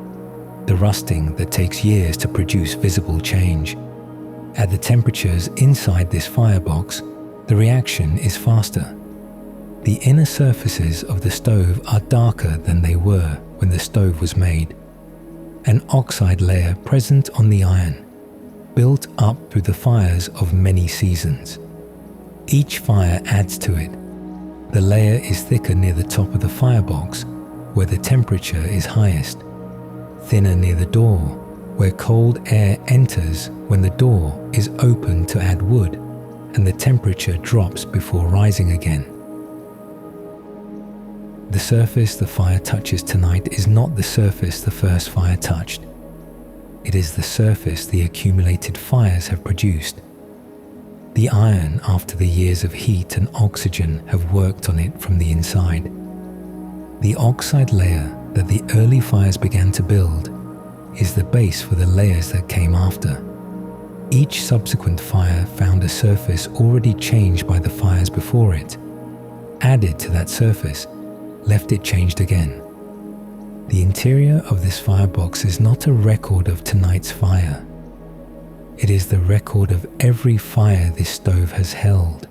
the rusting that takes years to produce visible change. At the temperatures inside this firebox, the reaction is faster. The inner surfaces of the stove are darker than they were when the stove was made. An oxide layer present on the iron, built up through the fires of many seasons. Each fire adds to it. The layer is thicker near the top of the firebox, where the temperature is highest, thinner near the door, where cold air enters when the door is opened to add wood, and the temperature drops before rising again. The surface the fire touches tonight is not the surface the first fire touched. It is the surface the accumulated fires have produced. The iron, after the years of heat and oxygen, have worked on it from the inside. The oxide layer that the early fires began to build is the base for the layers that came after. Each subsequent fire found a surface already changed by the fires before it, added to that surface, left it changed again. The interior of this firebox is not a record of tonight's fire. It is the record of every fire this stove has held,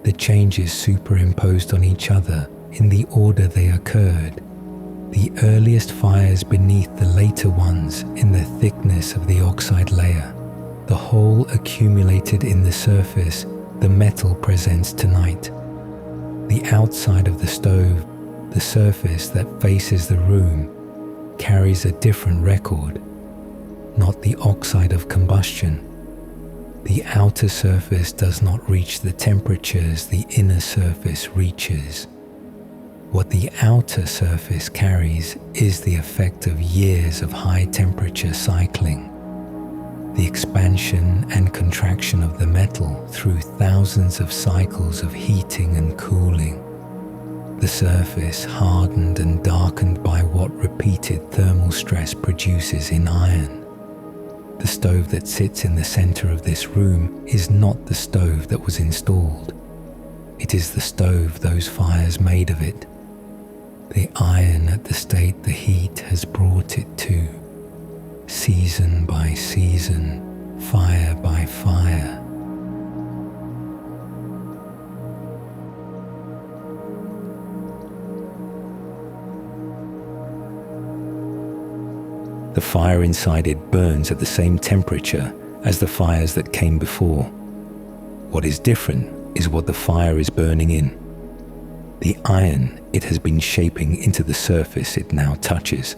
the changes superimposed on each other in the order they occurred, the earliest fires beneath the later ones in the thickness of the oxide layer, the whole accumulated in the surface the metal presents tonight. The outside of the stove, the surface that faces the room, carries a different record, not the oxide of combustion. The outer surface does not reach the temperatures the inner surface reaches. What the outer surface carries is the effect of years of high temperature cycling, the expansion and contraction of the metal through thousands of cycles of heating and cooling. The surface hardened and darkened by what repeated thermal stress produces in iron. The stove that sits in the center of this room is not the stove that was installed. It is the stove those fires made of it. The iron at the state the heat has brought it to, season by season, fire by fire. The fire inside it burns at the same temperature as the fires that came before. What is different is what the fire is burning in. The iron it has been shaping into the surface it now touches.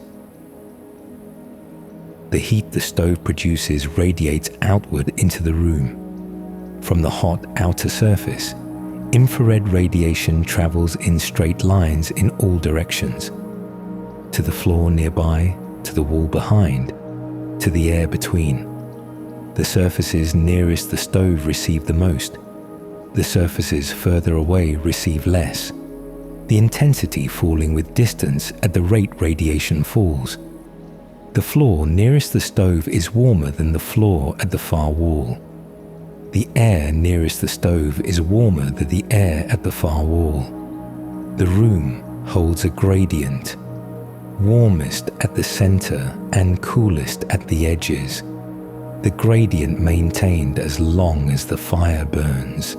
The heat the stove produces radiates outward into the room. From the hot outer surface, infrared radiation travels in straight lines in all directions, to the floor nearby, to the wall behind, to the air between. The surfaces nearest the stove receive the most. The surfaces further away receive less, the intensity falling with distance at the rate radiation falls. The floor nearest the stove is warmer than the floor at the far wall. The air nearest the stove is warmer than the air at the far wall. The room holds a gradient, warmest at the center and coolest at the edges, the gradient maintained as long as the fire burns.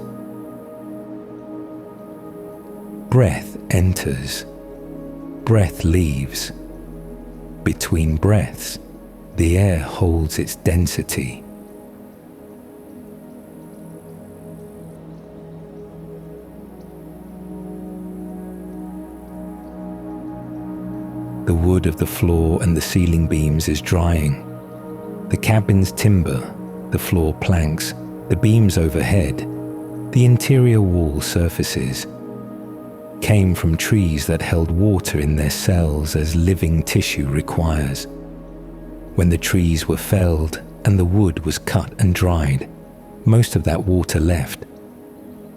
Breath enters, breath leaves. Between breaths, the air holds its density. The The wood of the floor and the ceiling beams is drying. The cabin's timber, the floor planks, the beams overhead, the interior wall surfaces came from trees that held water in their cells as living tissue requires. When the trees were felled and the wood was cut and dried, most of that water left.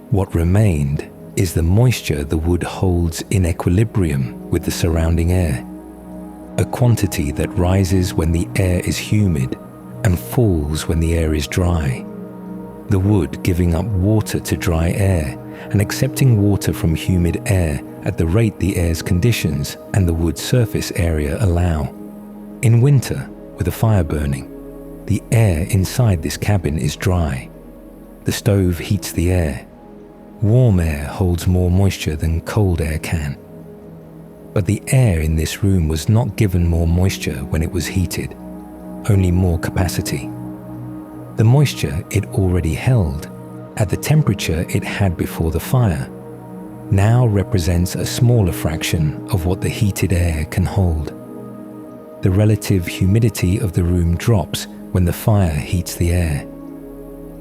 What remained is the moisture the wood holds in equilibrium with the surrounding air, a quantity that rises when the air is humid and falls when the air is dry. The wood giving up water to dry air and accepting water from humid air at the rate the air's conditions and the wood's surface area allow. In winter, with a fire burning, the air inside this cabin is dry. The stove heats the air. Warm air holds more moisture than cold air can. But the air in this room was not given more moisture when it was heated, only more capacity. The moisture it already held, at the temperature it had before the fire, now represents a smaller fraction of what the heated air can hold. The relative humidity of the room drops when the fire heats the air.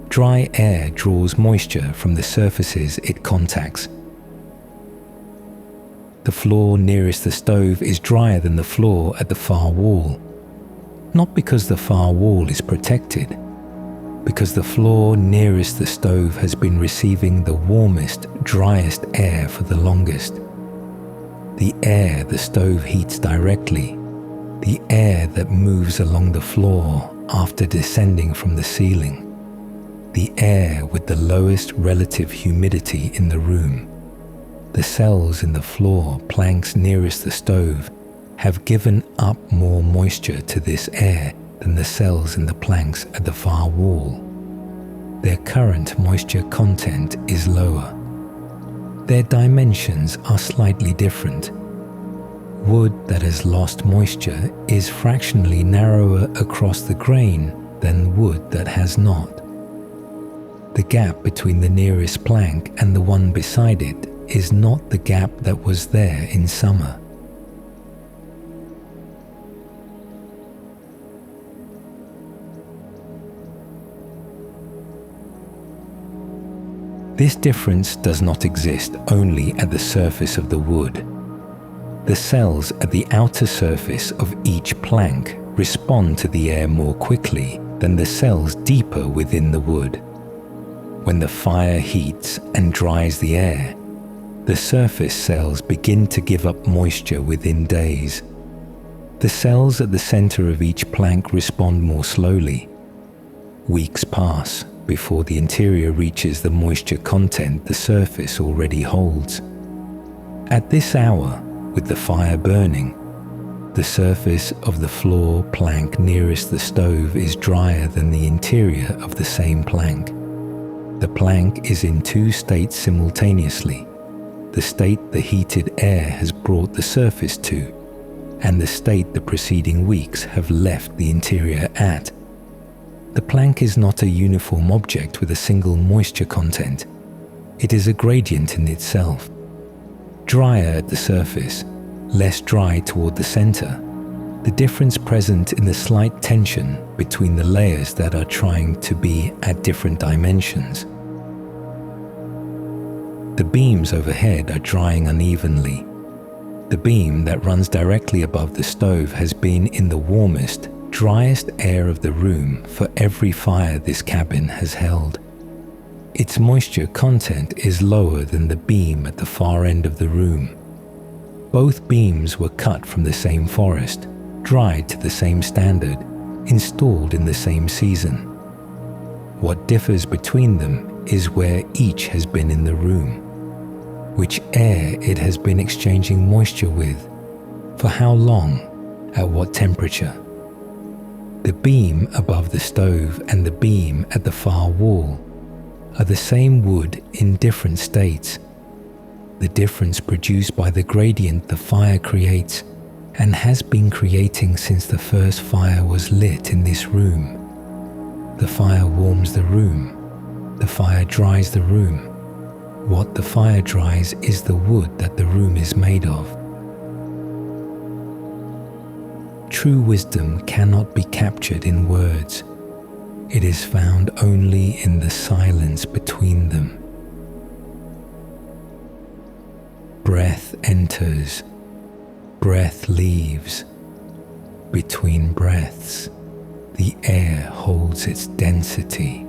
Dry air draws moisture from the surfaces it contacts. The floor nearest the stove is drier than the floor at the far wall, not because the far wall is protected, because the floor nearest the stove has been receiving the warmest, driest air for the longest. The air the stove heats directly, the air that moves along the floor after descending from the ceiling, the air with the lowest relative humidity in the room. The cells in the floor planks nearest the stove have given up more moisture to this air than the cells in the planks at the far wall. Their current moisture content is lower. Their dimensions are slightly different. Wood that has lost moisture is fractionally narrower across the grain than wood that has not. The gap between the nearest plank and the one beside it is not the gap that was there in summer. This difference does not exist only at the surface of the wood. The cells at the outer surface of each plank respond to the air more quickly than the cells deeper within the wood. When the fire heats and dries the air, the surface cells begin to give up moisture within days. The cells at the center of each plank respond more slowly. Weeks pass before the interior reaches the moisture content the surface already holds. At this hour, with the fire burning, the surface of the floor plank nearest the stove is drier than the interior of the same plank. The plank is in two states simultaneously: the state the heated air has brought the surface to, and the state the preceding weeks have left the interior at. The plank is not a uniform object with a single moisture content. It is a gradient in itself. Drier at the surface, less dry toward the center, the difference present in the slight tension between the layers that are trying to be at different dimensions. The beams overhead are drying unevenly. The beam that runs directly above the stove has been in the warmest, driest air of the room for every fire this cabin has held. Its moisture content is lower than the beam at the far end of the room. Both beams were cut from the same forest, dried to the same standard, installed in the same season. What differs between them is where each has been in the room, which air it has been exchanging moisture with, for how long, at what temperature. The beam above the stove and the beam at the far wall are the same wood in different states. The difference produced by the gradient the fire creates and has been creating since the first fire was lit in this room. The fire warms the room. The fire dries the room. What the fire dries is the wood that the room is made of. True wisdom cannot be captured in words. It is found only in the silence between them. Breath enters, breath leaves. Between breaths, the air holds its density.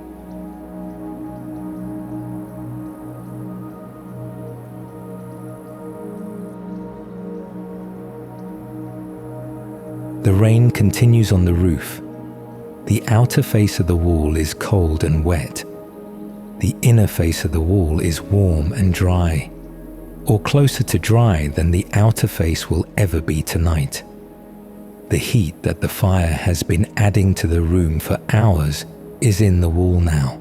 The rain continues on the roof. The outer face of the wall is cold and wet. The inner face of the wall is warm and dry, or closer to dry than the outer face will ever be tonight. The heat that the fire has been adding to the room for hours is in the wall now,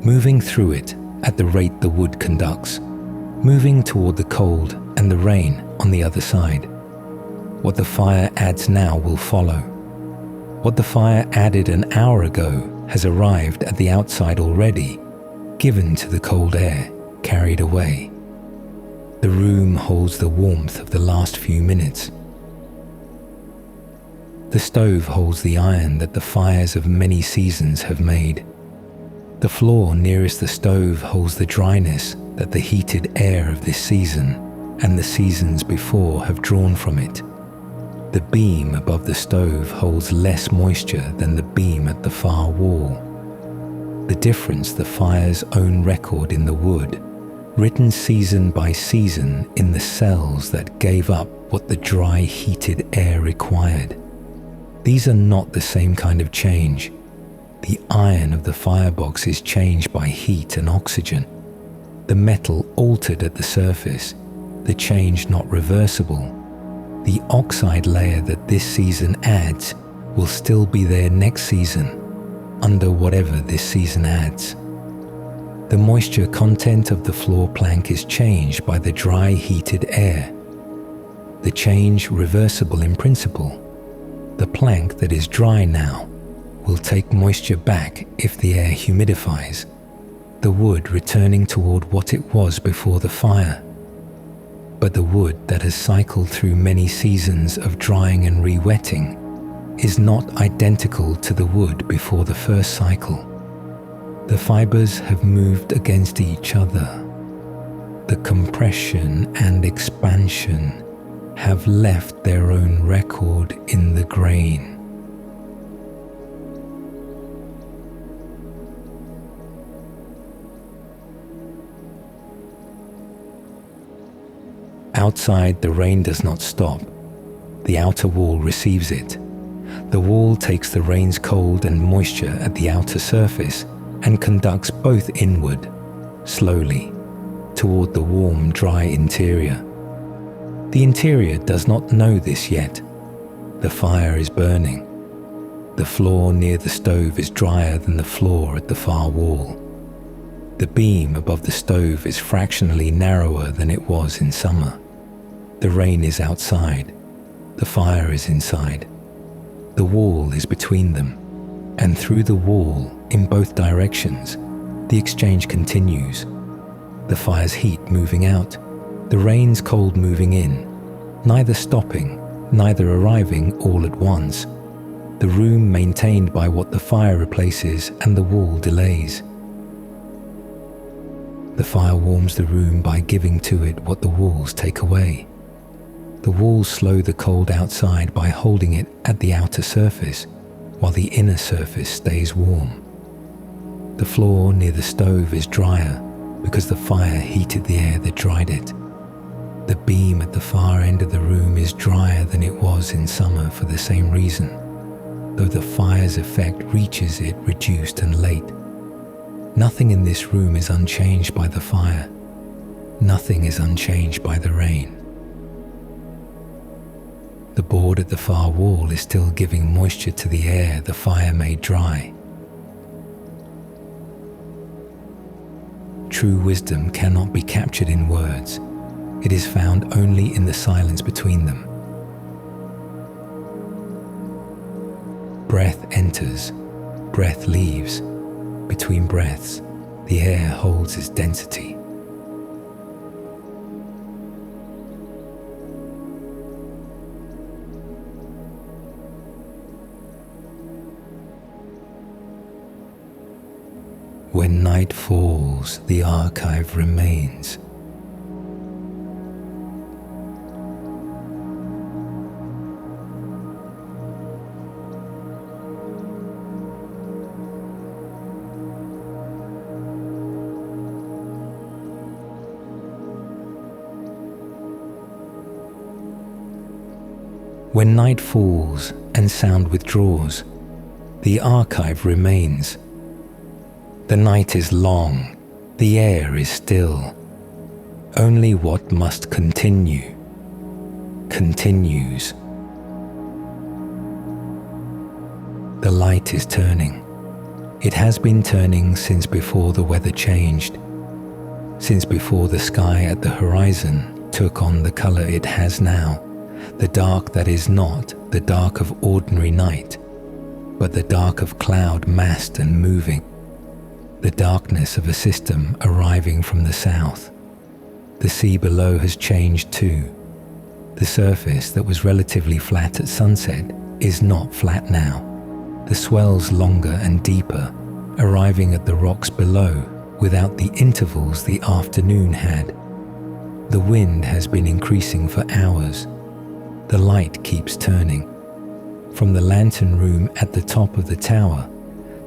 moving through it at the rate the wood conducts, moving toward the cold and the rain on the other side. What the fire adds now will follow. What the fire added an hour ago has arrived at the outside already, given to the cold air, carried away. The room holds the warmth of the last few minutes. The stove holds the iron that the fires of many seasons have made. The floor nearest the stove holds the dryness that the heated air of this season and the seasons before have drawn from it. The beam above the stove holds less moisture than the beam at the far wall. The difference the fire's own record in the wood, written season by season in the cells that gave up what the dry heated air required. These are not the same kind of change. The iron of the firebox is changed by heat and oxygen. The metal altered at the surface, the change not reversible. The oxide layer that this season adds will still be there next season, under whatever this season adds. The moisture content of the floor plank is changed by the dry heated air. The change reversible in principle. The plank that is dry now will take moisture back if the air humidifies, the wood returning toward what it was before the fire. But the wood that has cycled through many seasons of drying and re-wetting is not identical to the wood before the first cycle. The fibers have moved against each other. The compression and expansion have left their own record in the grain. Outside, the rain does not stop. The outer wall receives it. The wall takes the rain's cold and moisture at the outer surface and conducts both inward, slowly, toward the warm, dry interior. The interior does not know this yet. The fire is burning. The floor near the stove is drier than the floor at the far wall. The beam above the stove is fractionally narrower than it was in summer. The rain is outside. The fire is inside. The wall is between them, and through the wall, in both directions, the exchange continues. The fire's heat moving out, the rain's cold moving in, neither stopping, neither arriving all at once. The room maintained by what the fire replaces and the wall delays. The fire warms the room by giving to it what the walls take away. The walls slow the cold outside by holding it at the outer surface, while the inner surface stays warm. The floor near the stove is drier because the fire heated the air that dried it. The beam at the far end of the room is drier than it was in summer for the same reason, though the fire's effect reaches it reduced and late. Nothing in this room is unchanged by the fire. Nothing is unchanged by the rain. The board at the far wall is still giving moisture to the air the fire made dry. True wisdom cannot be captured in words. It is found only in the silence between them. Breath enters, breath leaves. Between breaths, the air holds its density. When night falls, the archive remains. When night falls and sound withdraws, the archive remains. The night is long, the air is still. Only what must continue, continues. The light is turning. It has been turning since before the weather changed, since before the sky at the horizon took on the color it has now. The dark that is not the dark of ordinary night, but the dark of cloud massed and moving, the darkness of a system arriving from the south. The sea below has changed too. The surface that was relatively flat at sunset is not flat now. The swells longer and deeper, arriving at the rocks below without the intervals the afternoon had. The wind has been increasing for hours. The light keeps turning. From the lantern room at the top of the tower,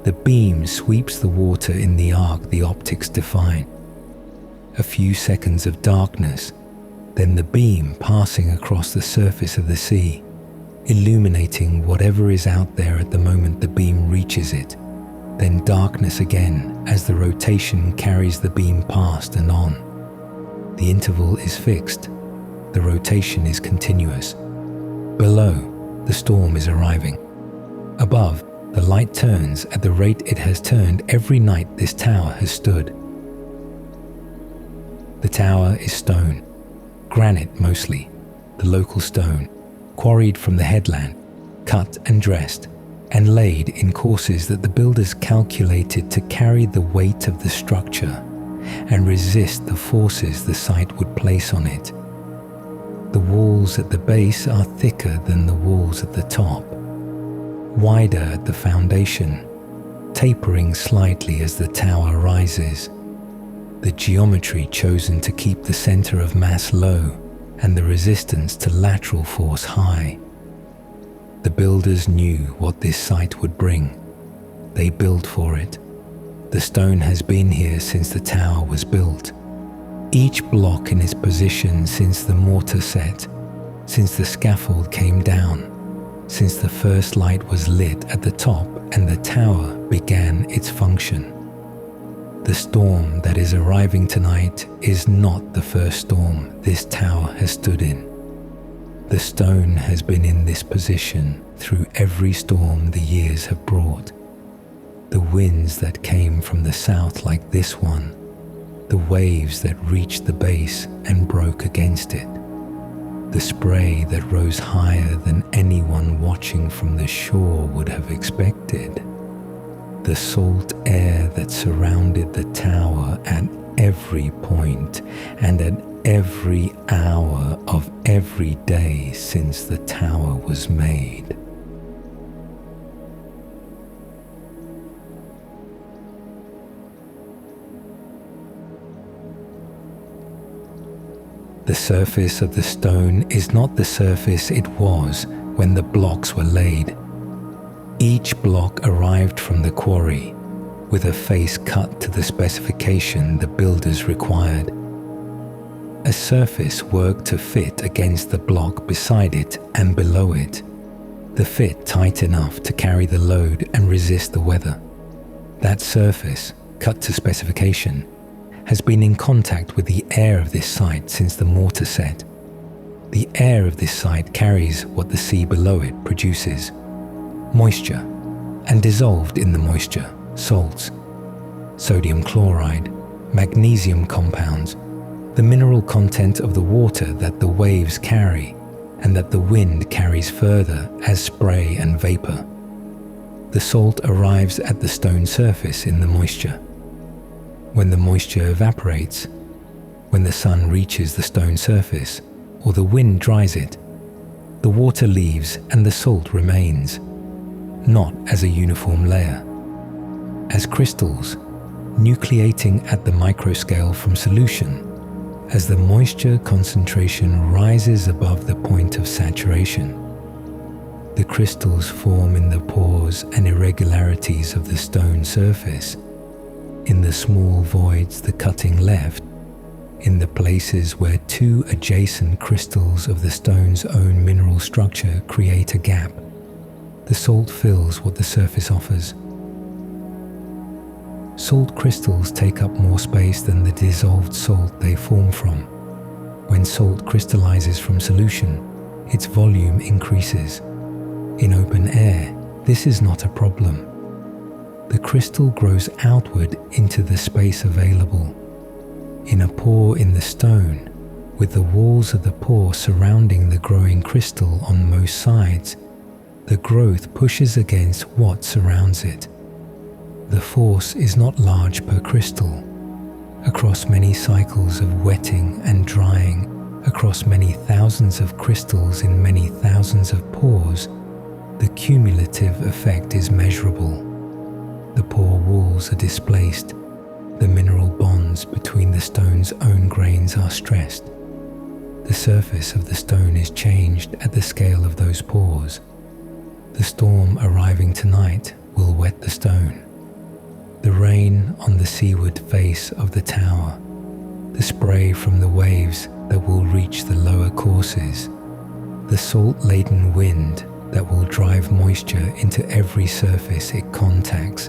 the beam sweeps the water in the arc the optics define. A few seconds of darkness, then the beam passing across the surface of the sea, illuminating whatever is out there at the moment the beam reaches it. Then darkness again as the rotation carries the beam past and on. The interval is fixed. The rotation is continuous. Below, the storm is arriving. Above, the light turns at the rate it has turned every night this tower has stood. The tower is stone, granite mostly, the local stone, quarried from the headland, cut and dressed, and laid in courses that the builders calculated to carry the weight of the structure and resist the forces the site would place on it. The walls at the base are thicker than the walls at the top, wider at the foundation, tapering slightly as the tower rises. The geometry chosen to keep the center of mass low and the resistance to lateral force high. The builders knew what this site would bring. They built for it. The stone has been here since the tower was built. Each block in its position since the mortar set, since the scaffold came down, since the first light was lit at the top and the tower began its function. The storm that is arriving tonight is not the first storm this tower has stood in. The stone has been in this position through every storm the years have brought. The winds that came from the south like this one, the waves that reached the base and broke against it, the spray that rose higher than anyone watching from the shore would have expected, the salt air that surrounded the tower at every point and at every hour of every day since the tower was made. The surface of the stone is not the surface it was when the blocks were laid. Each block arrived from the quarry with a face cut to the specification the builders required. A surface worked to fit against the block beside it and below it, the fit tight enough to carry the load and resist the weather. That surface, cut to specification, has been in contact with the air of this site since the mortar set. The air of this site carries what the sea below it produces, moisture, and dissolved in the moisture, salts, sodium chloride, magnesium compounds, the mineral content of the water that the waves carry and that the wind carries further as spray and vapor. The salt arrives at the stone surface in the moisture. When the moisture evaporates, when the sun reaches the stone surface or the wind dries it, the water leaves and the salt remains, not as a uniform layer, as crystals, nucleating at the microscale from solution as the moisture concentration rises above the point of saturation. The crystals form in the pores and irregularities of the stone surface, in the small voids the cutting left, in the places where two adjacent crystals of the stone's own mineral structure create a gap. The salt fills what the surface offers. Salt crystals take up more space than the dissolved salt they form from. When salt crystallizes from solution, its volume increases. In open air, this is not a problem. The crystal grows outward into the space available. In a pore in the stone, with the walls of the pore surrounding the growing crystal on most sides, the growth pushes against what surrounds it. The force is not large per crystal. Across many cycles of wetting and drying, across many thousands of crystals in many thousands of pores, the cumulative effect is measurable. The pore walls are displaced. The mineral bonds between the stone's own grains are stressed. The surface of the stone is changed at the scale of those pores. The storm arriving tonight will wet the stone. The rain on the seaward face of the tower, the spray from the waves that will reach the lower courses, the salt-laden wind that will drive moisture into every surface it contacts.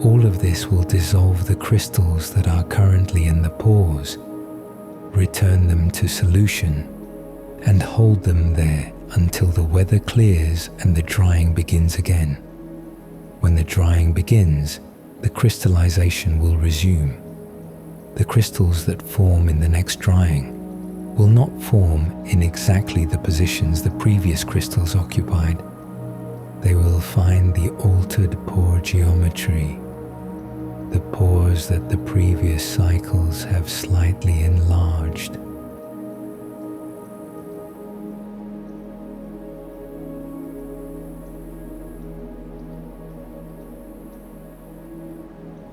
All of this will dissolve the crystals that are currently in the pores, return them to solution, and hold them there until the weather clears and the drying begins again. When the drying begins, the crystallization will resume. The crystals that form in the next drying will not form in exactly the positions the previous crystals occupied. They will find the altered pore geometry, the pores that the previous cycles have slightly enlarged.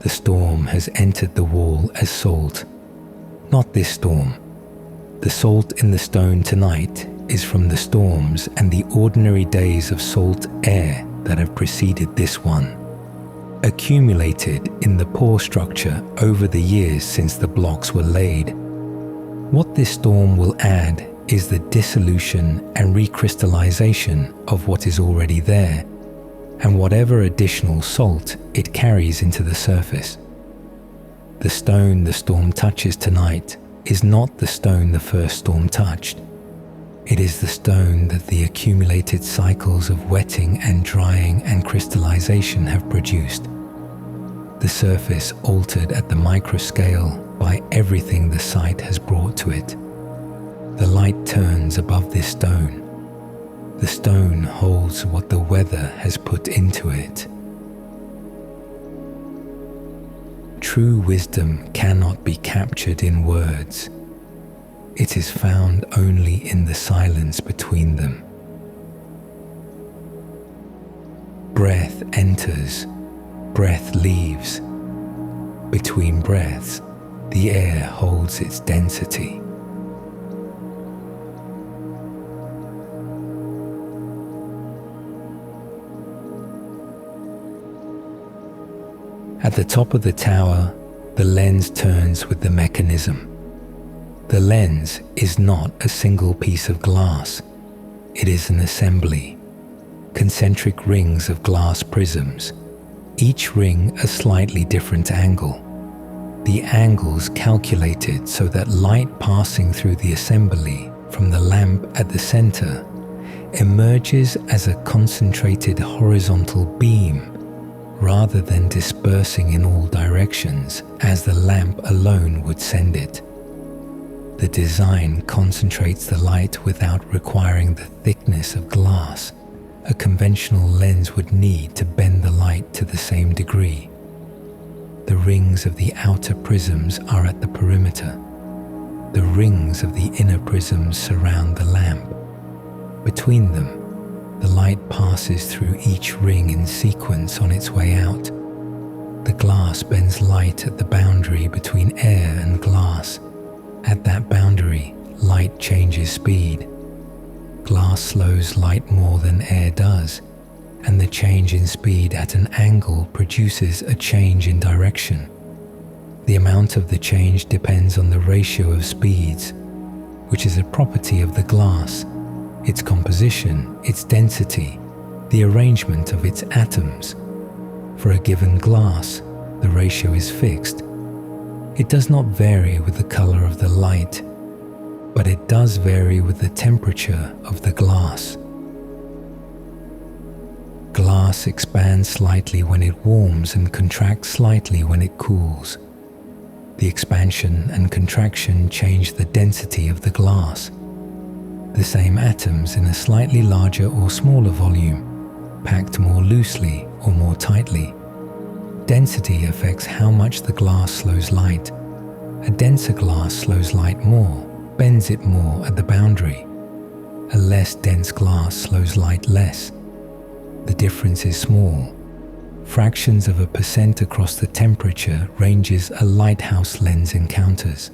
The storm has entered the wall as salt. Not this storm. The salt in the stone tonight is from the storms and the ordinary days of salt air that have preceded this one, accumulated in the pore structure over the years since the blocks were laid. What this storm will add is the dissolution and recrystallization of what is already there, and whatever additional salt it carries into the surface. The stone the storm touches tonight is not the stone the first storm touched. It is the stone that the accumulated cycles of wetting and drying and crystallization have produced. The surface altered at the microscale by everything the site has brought to it. The light turns above this stone. The stone holds what the weather has put into it. True wisdom cannot be captured in words. It is found only in the silence between them. Breath enters, breath leaves. Between breaths, the air holds its density. At the top of the tower, the lens turns with the mechanism. The lens is not a single piece of glass. It is an assembly. Concentric rings of glass prisms, each ring a slightly different angle. The angles calculated so that light passing through the assembly from the lamp at the center emerges as a concentrated horizontal beam, rather than dispersing in all directions as the lamp alone would send it. The design concentrates the light without requiring the thickness of glass a conventional lens would need to bend the light to the same degree. The rings of the outer prisms are at the perimeter. The rings of the inner prisms surround the lamp. Between them, the light passes through each ring in sequence on its way out. The glass bends light at the boundary between air and glass. At that boundary, light changes speed. Glass slows light more than air does, and the change in speed at an angle produces a change in direction. The amount of the change depends on the ratio of speeds, which is a property of the glass, its composition, its density, the arrangement of its atoms. For a given glass, the ratio is fixed. It does not vary with the color of the light, but it does vary with the temperature of the glass. Glass expands slightly when it warms and contracts slightly when it cools. The expansion and contraction change the density of the glass. The same atoms in a slightly larger or smaller volume, packed more loosely or more tightly. Density affects how much the glass slows light. A denser glass slows light more, bends it more at the boundary. A less dense glass slows light less. The difference is small. Fractions of a percent across the temperature ranges a lighthouse lens encounters.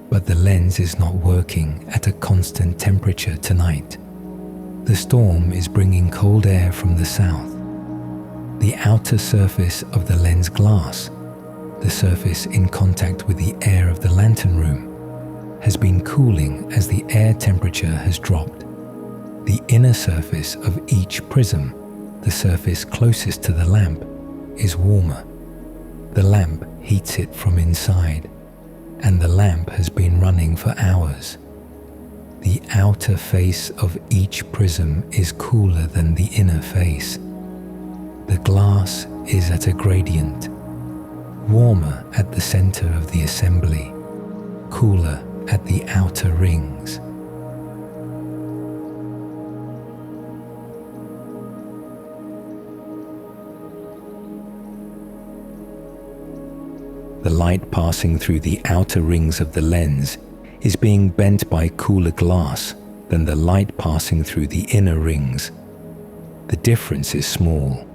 But the lens is not working at a constant temperature tonight. The storm is bringing cold air from the south. The outer surface of the lens glass, the surface in contact with the air of the lantern room, has been cooling as the air temperature has dropped. The inner surface of each prism, the surface closest to the lamp, is warmer. The lamp heats it from inside, and the lamp has been running for hours. The outer face of each prism is cooler than the inner face. The glass is at a gradient, warmer at the center of the assembly, cooler at the outer rings. The light passing through the outer rings of the lens is being bent by cooler glass than the light passing through the inner rings. The difference is small.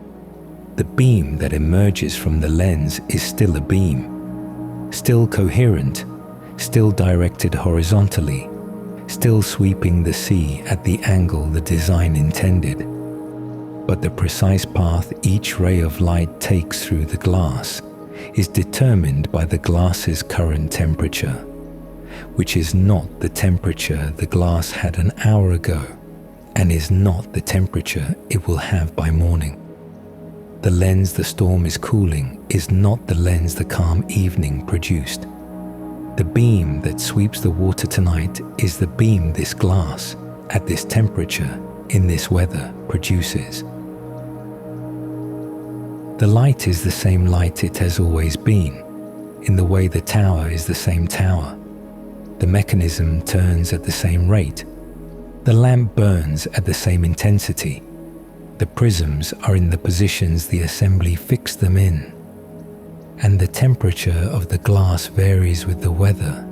The beam that emerges from the lens is still a beam, still coherent, still directed horizontally, still sweeping the sea at the angle the design intended. But the precise path each ray of light takes through the glass is determined by the glass's current temperature, which is not the temperature the glass had an hour ago, and is not the temperature it will have by morning. The lens the storm is cooling is not the lens the calm evening produced. The beam that sweeps the water tonight is the beam this glass, at this temperature, in this weather, produces. The light is the same light it has always been, in the way the tower is the same tower. The mechanism turns at the same rate. The lamp burns at the same intensity. The prisms are in the positions the assembly fixed them in. And the temperature of the glass varies with the weather,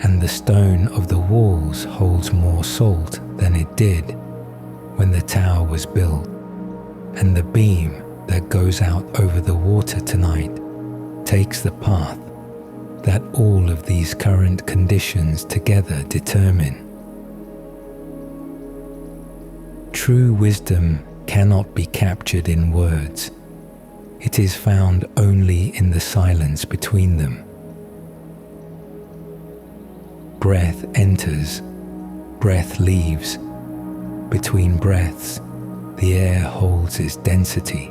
and the stone of the walls holds more salt than it did when the tower was built, and the beam that goes out over the water tonight takes the path that all of these current conditions together determine. True wisdom cannot be captured in words. It is found only in the silence between them. Breath enters, breath leaves. Between breaths, the air holds its density.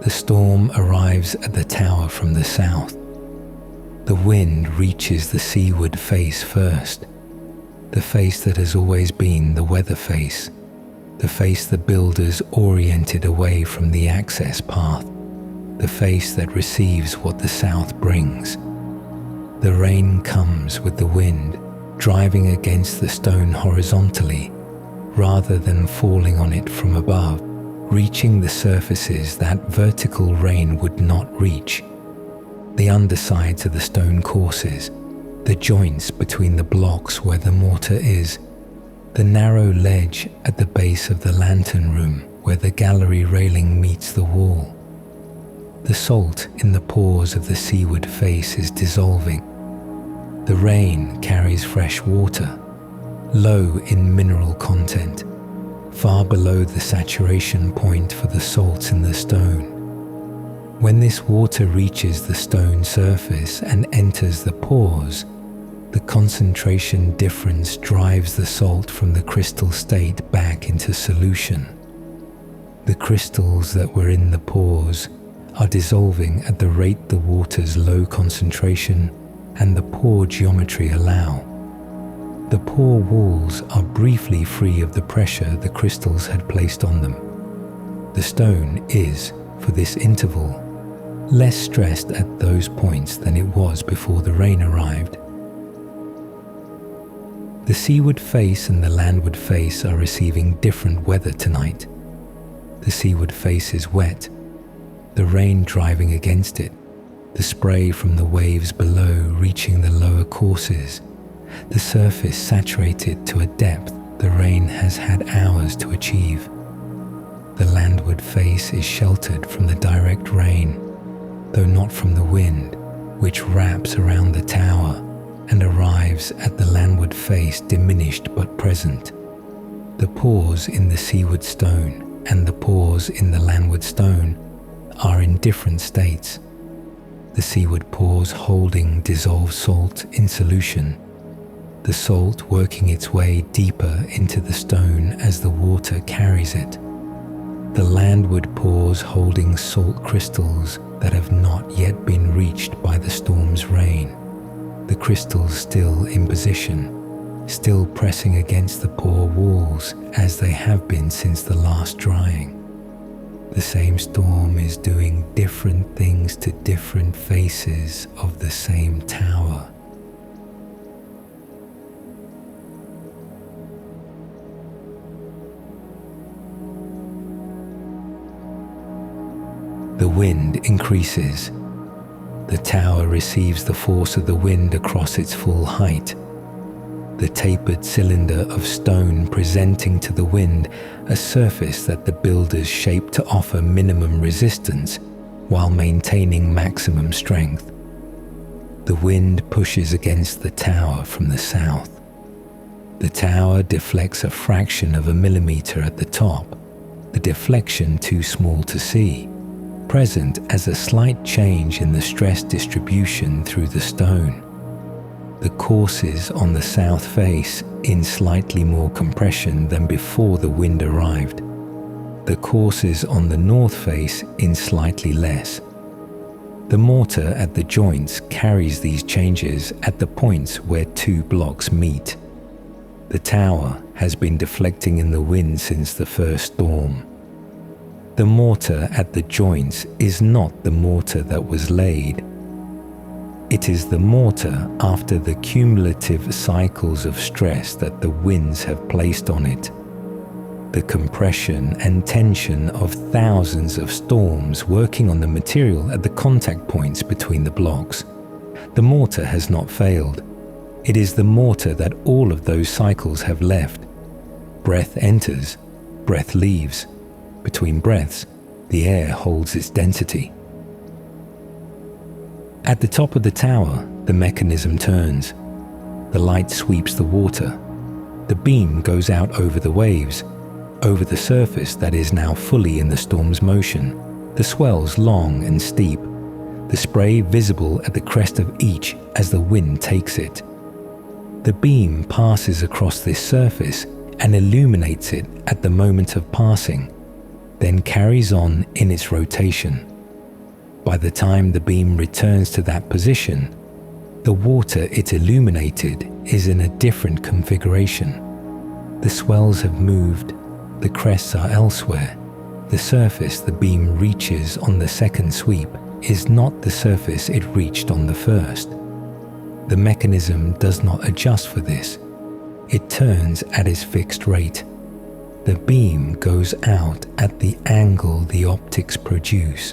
The storm arrives at the tower from the south. The wind reaches the seaward face first, the face that has always been the weather face, the face the builders oriented away from the access path, the face that receives what the south brings. The rain comes with the wind, driving against the stone horizontally, rather than falling on it from above, reaching the surfaces that vertical rain would not reach. The undersides of the stone courses, the joints between the blocks where the mortar is, the narrow ledge at the base of the lantern room where the gallery railing meets the wall. The salt in the pores of the seaward face is dissolving. The rain carries fresh water, low in mineral content, far below the saturation point for the salts in the stone. When this water reaches the stone surface and enters the pores, the concentration difference drives the salt from the crystal state back into solution. The crystals that were in the pores are dissolving at the rate the water's low concentration and the pore geometry allow. The pore walls are briefly free of the pressure the crystals had placed on them. The stone is, for this interval, less stressed at those points than it was before the rain arrived. The seaward face and the landward face are receiving different weather tonight. The seaward face is wet, the rain driving against it, the spray from the waves below reaching the lower courses, the surface saturated to a depth the rain has had hours to achieve. The landward face is sheltered from the direct rain, though not from the wind, which wraps around the tower and arrives at the landward face diminished but present. The pores in the seaward stone and the pores in the landward stone are in different states. The seaward pores holding dissolved salt in solution, the salt working its way deeper into the stone as the water carries it. The landward pores holding salt crystals that have not yet been reached by the storm's rain. The crystals still in position, still pressing against the pore walls as they have been since the last drying. The same storm is doing different things to different faces of the same tower. The wind increases. The tower receives the force of the wind across its full height. The tapered cylinder of stone presenting to the wind a surface that the builders shaped to offer minimum resistance while maintaining maximum strength. The wind pushes against the tower from the south. The tower deflects a fraction of a millimeter at the top, the deflection too small to see, present as a slight change in the stress distribution through the stone. The courses on the south face in slightly more compression than before the wind arrived. The courses on the north face in slightly less. The mortar at the joints carries these changes at the points where two blocks meet. The tower has been deflecting in the wind since the first storm. The mortar at the joints is not the mortar that was laid. It is the mortar after the cumulative cycles of stress that the winds have placed on it. The compression and tension of thousands of storms working on the material at the contact points between the blocks. The mortar has not failed. It is the mortar that all of those cycles have left. Breath enters, breath leaves. Between breaths, the air holds its density. At the top of the tower, the mechanism turns. The light sweeps the water. The beam goes out over the waves, over the surface that is now fully in the storm's motion, the swells long and steep, the spray visible at the crest of each as the wind takes it. The beam passes across this surface and illuminates it at the moment of passing, then carries on in its rotation. By the time the beam returns to that position, the water it illuminated is in a different configuration. The swells have moved, the crests are elsewhere. The surface the beam reaches on the second sweep is not the surface it reached on the first. The mechanism does not adjust for this. It turns at its fixed rate. The beam goes out at the angle the optics produce.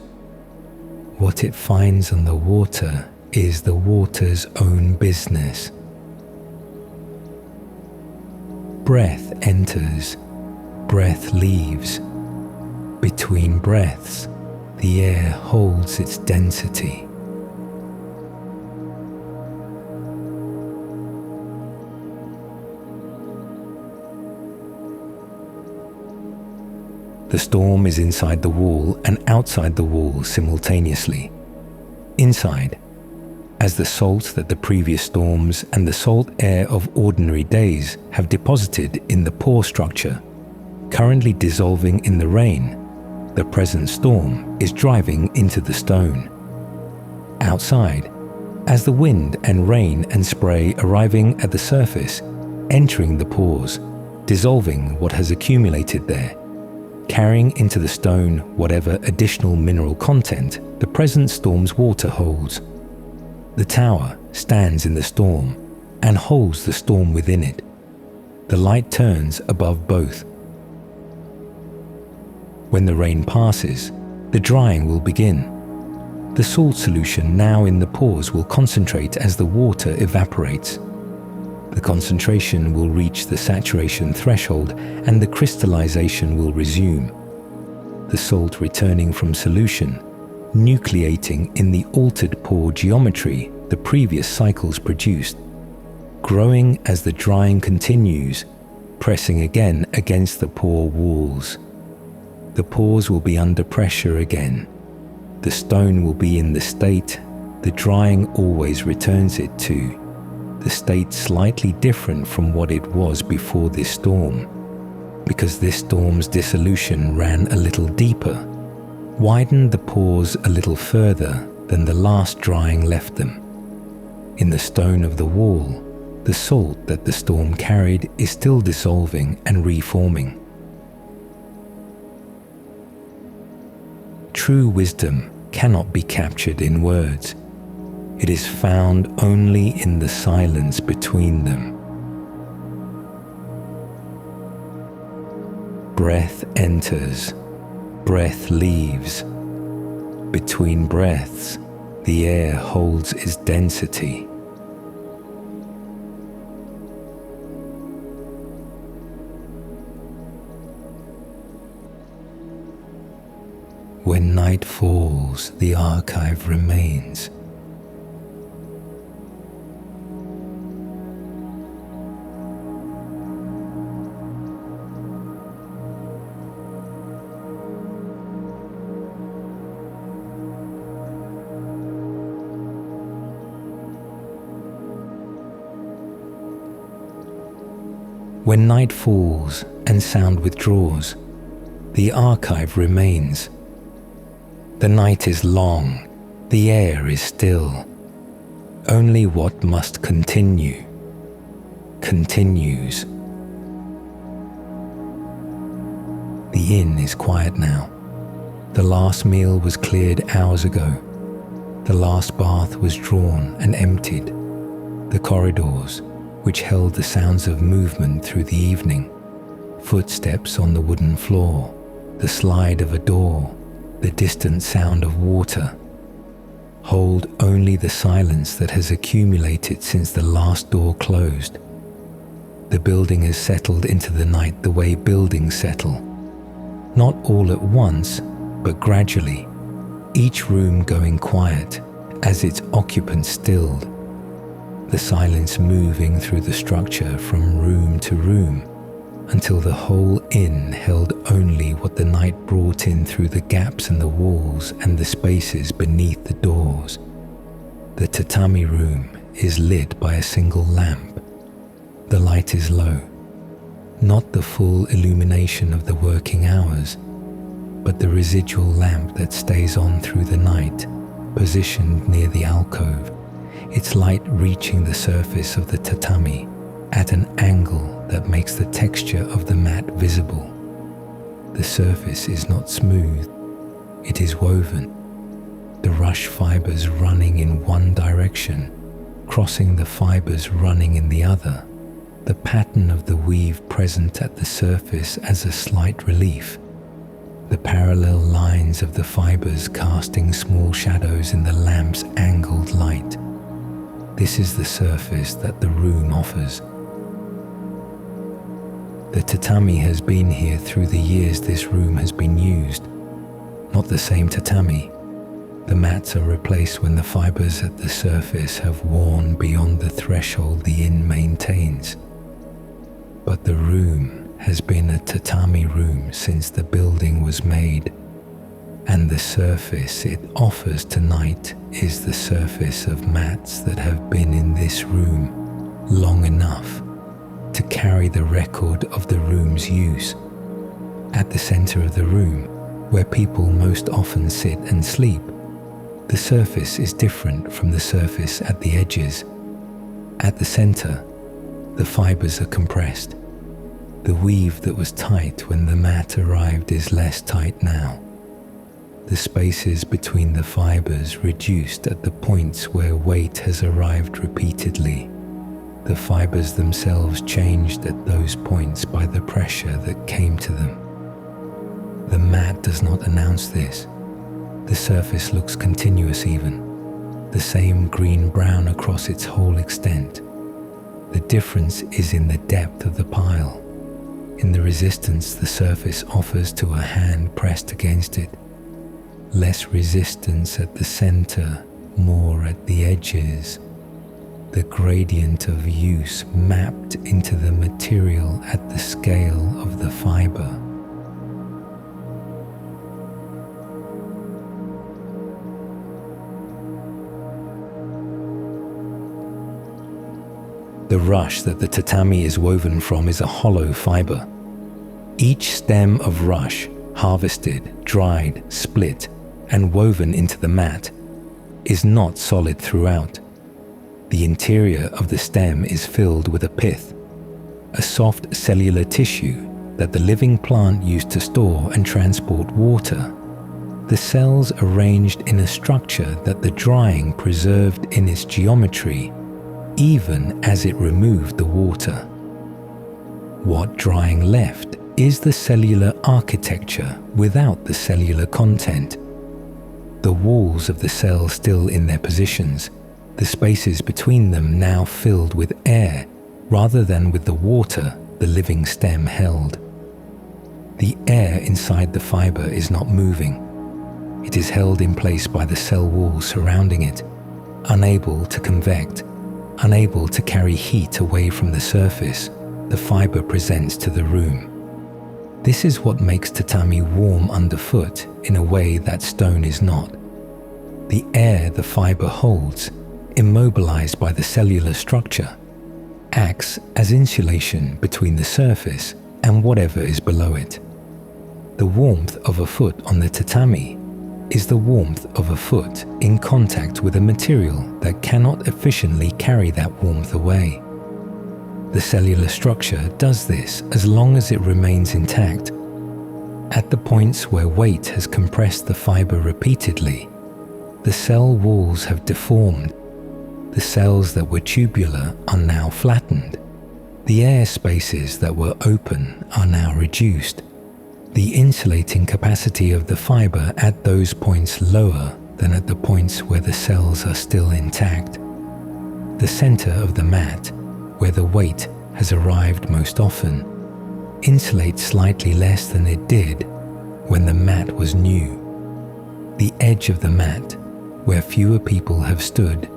What it finds on the water is the water's own business. Breath enters, breath leaves. Between breaths, the air holds its density. The storm is inside the wall and outside the wall simultaneously. Inside, as the salt that the previous storms and the salt air of ordinary days have deposited in the pore structure, currently dissolving in the rain, the present storm is driving into the stone. Outside, as the wind and rain and spray arriving at the surface, entering the pores, dissolving what has accumulated there, carrying into the stone whatever additional mineral content the present storm's water holds. The tower stands in the storm and holds the storm within it. The light turns above both. When the rain passes, the drying will begin. The salt solution now in the pores will concentrate as the water evaporates. The concentration will reach the saturation threshold and the crystallization will resume. The salt returning from solution, nucleating in the altered pore geometry the previous cycles produced, growing as the drying continues, pressing again against the pore walls. The pores will be under pressure again. The stone will be in the state the drying always returns it to. The state slightly different from what it was before this storm, because this storm's dissolution ran a little deeper, widened the pores a little further than the last drying left them. In the stone of the wall, the salt that the storm carried is still dissolving and reforming. True wisdom cannot be captured in words. It is found only in the silence between them. Breath enters, breath leaves. Between breaths, the air holds its density. When night falls, the archive remains. When night falls and sound withdraws, the archive remains. The night is long, the air is still. Only what must continue, continues. The inn is quiet now. The last meal was cleared hours ago. The last bath was drawn and emptied. The corridors, which held the sounds of movement through the evening, footsteps on the wooden floor, the slide of a door, the distant sound of water, hold only the silence that has accumulated since the last door closed. The building has settled into the night the way buildings settle, not all at once, but gradually, each room going quiet as its occupant stilled, the silence moving through the structure from room to room until the whole inn held only what the night brought in through the gaps in the walls and the spaces beneath the doors. The tatami room is lit by a single lamp. The light is low, not the full illumination of the working hours, but the residual lamp that stays on through the night, positioned near the alcove, its light reaching the surface of the tatami at an angle that makes the texture of the mat visible. The surface is not smooth, it is woven, the rush fibers running in one direction, crossing the fibers running in the other, the pattern of the weave present at the surface as a slight relief, the parallel lines of the fibers casting small shadows in the lamp's angled light. This is the surface that the room offers. The tatami has been here through the years this room has been used. Not the same tatami. The mats are replaced when the fibers at the surface have worn beyond the threshold the inn maintains. But the room has been a tatami room since the building was made, and the surface it offers tonight is the surface of mats that have been in this room long enough to carry the record of the room's use. At the center of the room, where people most often sit and sleep, the surface is different from the surface at the edges. At the center, the fibers are compressed. The weave that was tight when the mat arrived is less tight now. The spaces between the fibers reduced at the points where weight has arrived repeatedly. The fibers themselves changed at those points by the pressure that came to them. The mat does not announce this. The surface looks continuous even, the same green-brown across its whole extent. The difference is in the depth of the pile, in the resistance the surface offers to a hand pressed against it. Less resistance at the center, more at the edges. The gradient of use mapped into the material at the scale of the fiber. The rush that the tatami is woven from is a hollow fiber. Each stem of rush, harvested, dried, split, and woven into the mat, is not solid throughout. The interior of the stem is filled with a pith, a soft cellular tissue that the living plant used to store and transport water. The cells arranged in a structure that the drying preserved in its geometry, even as it removed the water. What drying left is the cellular architecture without the cellular content. The walls of the cell still in their positions, the spaces between them now filled with air rather than with the water the living stem held. The air inside the fiber is not moving. It is held in place by the cell wall surrounding it, unable to convect, unable to carry heat away from the surface the fiber presents to the room. This is what makes tatami warm underfoot in a way that stone is not. The air the fiber holds, immobilized by the cellular structure, acts as insulation between the surface and whatever is below it. The warmth of a foot on the tatami is the warmth of a foot in contact with a material that cannot efficiently carry that warmth away. The cellular structure does this as long as it remains intact. At the points where weight has compressed the fiber repeatedly, the cell walls have deformed. The cells that were tubular are now flattened. The air spaces that were open are now reduced. The insulating capacity of the fiber at those points lower than at the points where the cells are still intact. The center of the mat, where the weight has arrived most often, insulates slightly less than it did when the mat was new. The edge of the mat, where fewer people have stood,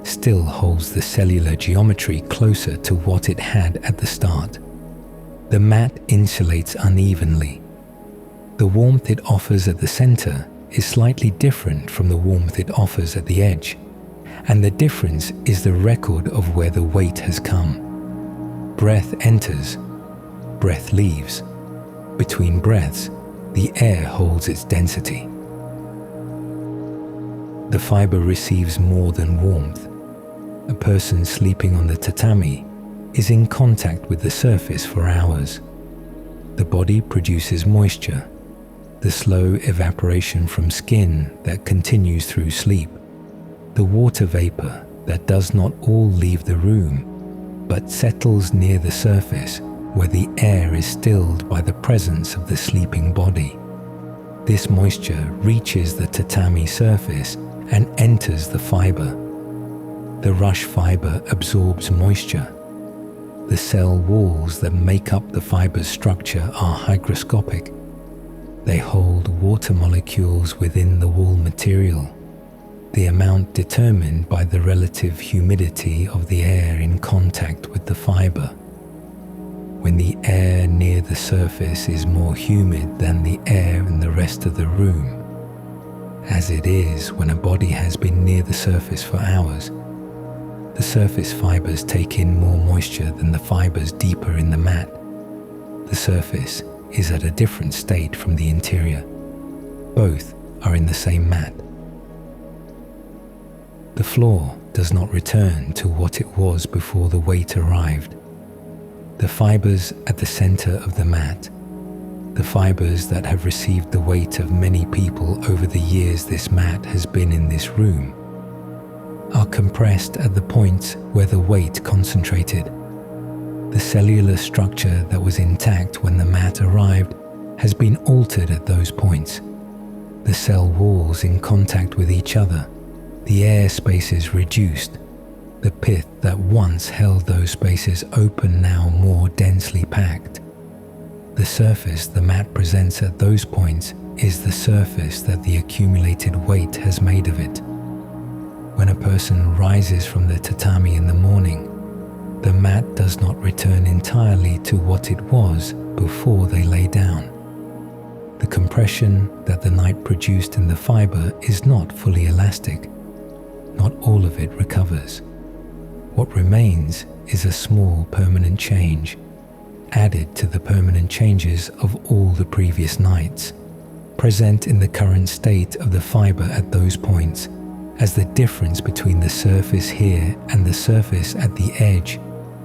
still holds the cellular geometry closer to what it had at the start. The mat insulates unevenly. The warmth it offers at the center is slightly different from the warmth it offers at the edge, and the difference is the record of where the weight has come. Breath enters, breath leaves. Between breaths, the air holds its density. The fiber receives more than warmth. A person sleeping on the tatami is in contact with the surface for hours. The body produces moisture, the slow evaporation from skin that continues through sleep, the water vapor that does not all leave the room, but settles near the surface where the air is stilled by the presence of the sleeping body. This moisture reaches the tatami surface and enters the fiber. The rush fiber absorbs moisture. The cell walls that make up the fiber's structure are hygroscopic. They hold water molecules within the wall material, the amount determined by the relative humidity of the air in contact with the fiber. When the air near the surface is more humid than the air in the rest of the room, as it is when a body has been near the surface for hours, the surface fibers take in more moisture than the fibers deeper in the mat. The surface is at a different state from the interior. Both are in the same mat. The floor does not return to what it was before the weight arrived. The fibers at the center of the mat, the fibers that have received the weight of many people over the years this mat has been in this room, are compressed at the points where the weight concentrated. The cellular structure that was intact when the mat arrived has been altered at those points. The cell walls in contact with each other, the air spaces reduced, the pith that once held those spaces open now more densely packed. The surface the mat presents at those points is the surface that the accumulated weight has made of it. When a person rises from the tatami in the morning, the mat does not return entirely to what it was before they lay down. The compression that the night produced in the fiber is not fully elastic. Not all of it recovers. What remains is a small permanent change, added to the permanent changes of all the previous nights, present in the current state of the fiber at those points, as the difference between the surface here and the surface at the edge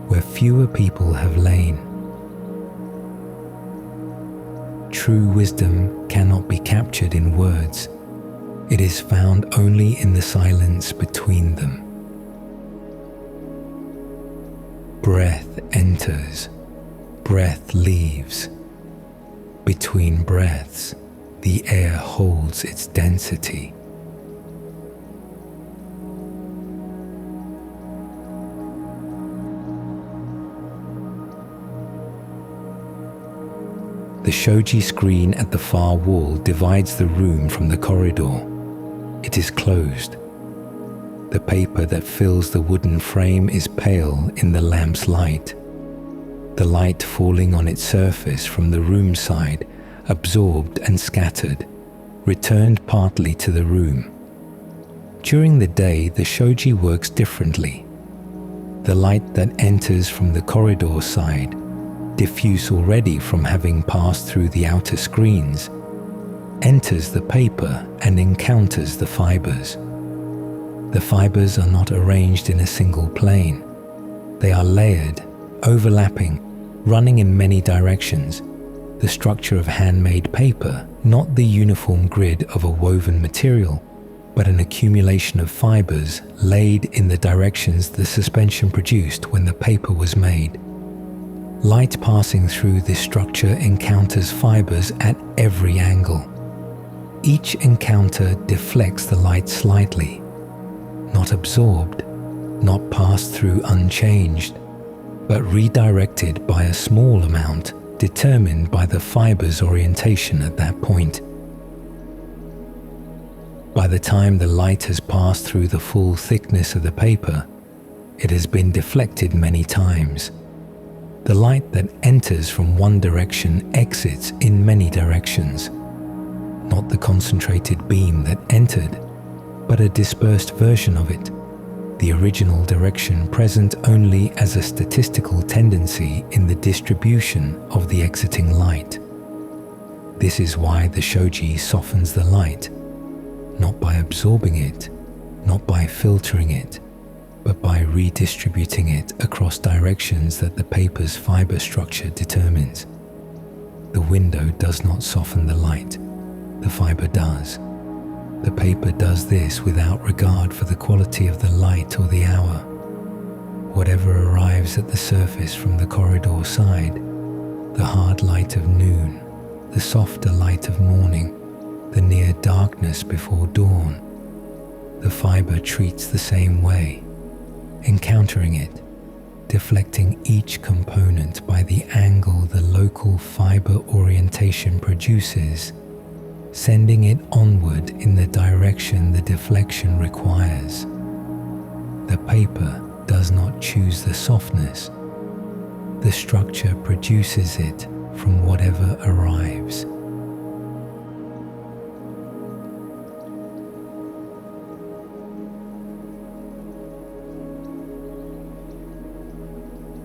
where fewer people have lain. True wisdom cannot be captured in words. It is found only in the silence between them. Breath enters, breath leaves. Between breaths, the air holds its density. The shoji screen at the far wall divides the room from the corridor. It is closed. The paper that fills the wooden frame is pale in the lamp's light. The light falling on its surface from the room side, absorbed and scattered, returned partly to the room. During the day, the shoji works differently. The light that enters from the corridor side, diffuse already from having passed through the outer screens, enters the paper and encounters the fibers. The fibers are not arranged in a single plane. They are layered, overlapping, running in many directions. The structure of handmade paper, not the uniform grid of a woven material, but an accumulation of fibers laid in the directions the suspension produced when the paper was made. Light passing through this structure encounters fibers at every angle. Each encounter deflects the light slightly, not absorbed, not passed through unchanged, but redirected by a small amount determined by the fiber's orientation at that point. By the time the light has passed through the full thickness of the paper, it has been deflected many times. The light that enters from one direction exits in many directions, not the concentrated beam that entered, but a dispersed version of it, the original direction present only as a statistical tendency in the distribution of the exiting light. This is why the shoji softens the light, not by absorbing it, not by filtering it, but by redistributing it across directions that the paper's fiber structure determines. The window does not soften the light, the fiber does. The paper does this without regard for the quality of the light or the hour. Whatever arrives at the surface from the corridor side, the hard light of noon, the softer light of morning, the near darkness before dawn, the fiber treats the same way, encountering it, deflecting each component by the angle the local fiber orientation produces, sending it onward in the direction the deflection requires. The paper does not choose the softness. The structure produces it from whatever arrives.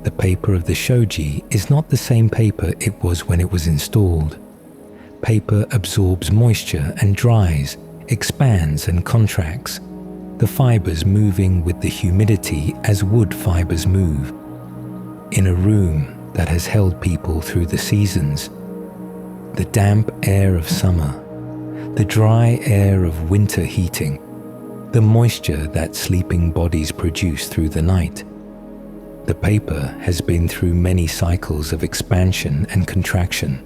The paper of the shoji is not the same paper it was when it was installed. Paper absorbs moisture and dries, expands and contracts, the fibers moving with the humidity as wood fibers move. In a room that has held people through the seasons, the damp air of summer, the dry air of winter heating, the moisture that sleeping bodies produce through the night, the paper has been through many cycles of expansion and contraction.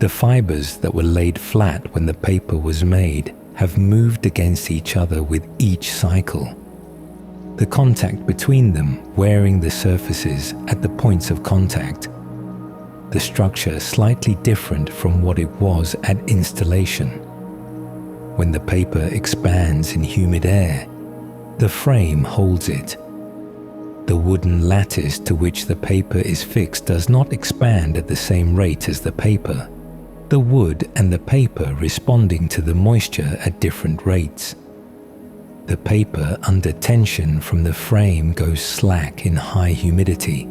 The fibers that were laid flat when the paper was made have moved against each other with each cycle. The contact between them wearing the surfaces at the points of contact. The structure slightly different from what it was at installation. When the paper expands in humid air, the frame holds it. The wooden lattice to which the paper is fixed does not expand at the same rate as the paper, the wood and the paper responding to the moisture at different rates. The paper under tension from the frame goes slack in high humidity,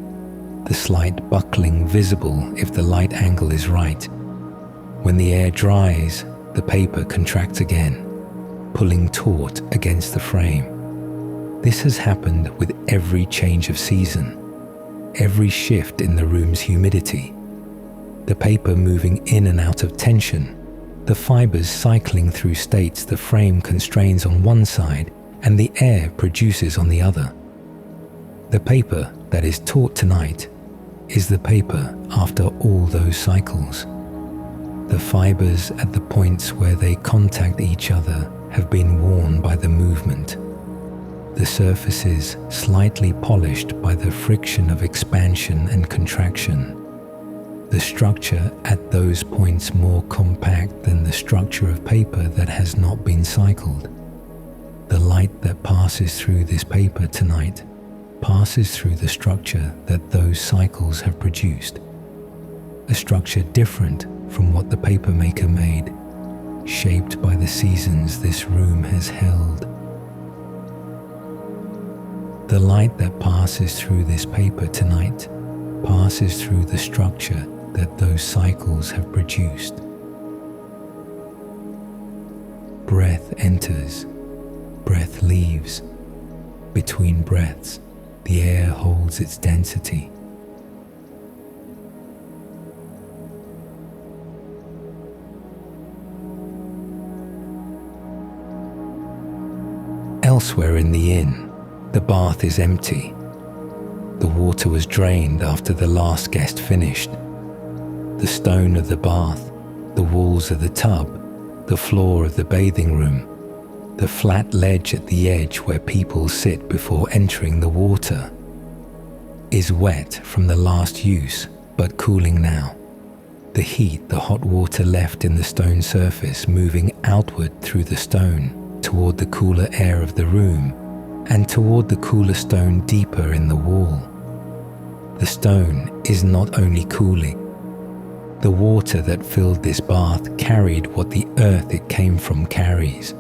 the slight buckling visible if the light angle is right. When the air dries, the paper contracts again, pulling taut against the frame. This has happened with every change of season, every shift in the room's humidity, the paper moving in and out of tension, the fibers cycling through states the frame constrains on one side and the air produces on the other. The paper that is taught tonight is the paper after all those cycles. The fibers at the points where they contact each other have been worn by the movement. The surfaces slightly polished by the friction of expansion and contraction. The structure at those points more compact than the structure of paper that has not been cycled. The light that passes through this paper tonight passes through the structure that those cycles have produced. A structure different from what the paper maker made, shaped by the seasons this room has held. The light that passes through this paper tonight passes through the structure that those cycles have produced. Breath enters, breath leaves. Between breaths, the air holds its density. Elsewhere in the inn, the bath is empty. The water was drained after the last guest finished. The stone of the bath, the walls of the tub, the floor of the bathing room, the flat ledge at the edge where people sit before entering the water, is wet from the last use but cooling now. The heat the hot water left in the stone surface moving outward through the stone toward the cooler air of the room and toward the cooler stone deeper in the wall. The stone is not only cooling. The water that filled this bath carried what the earth it came from carries.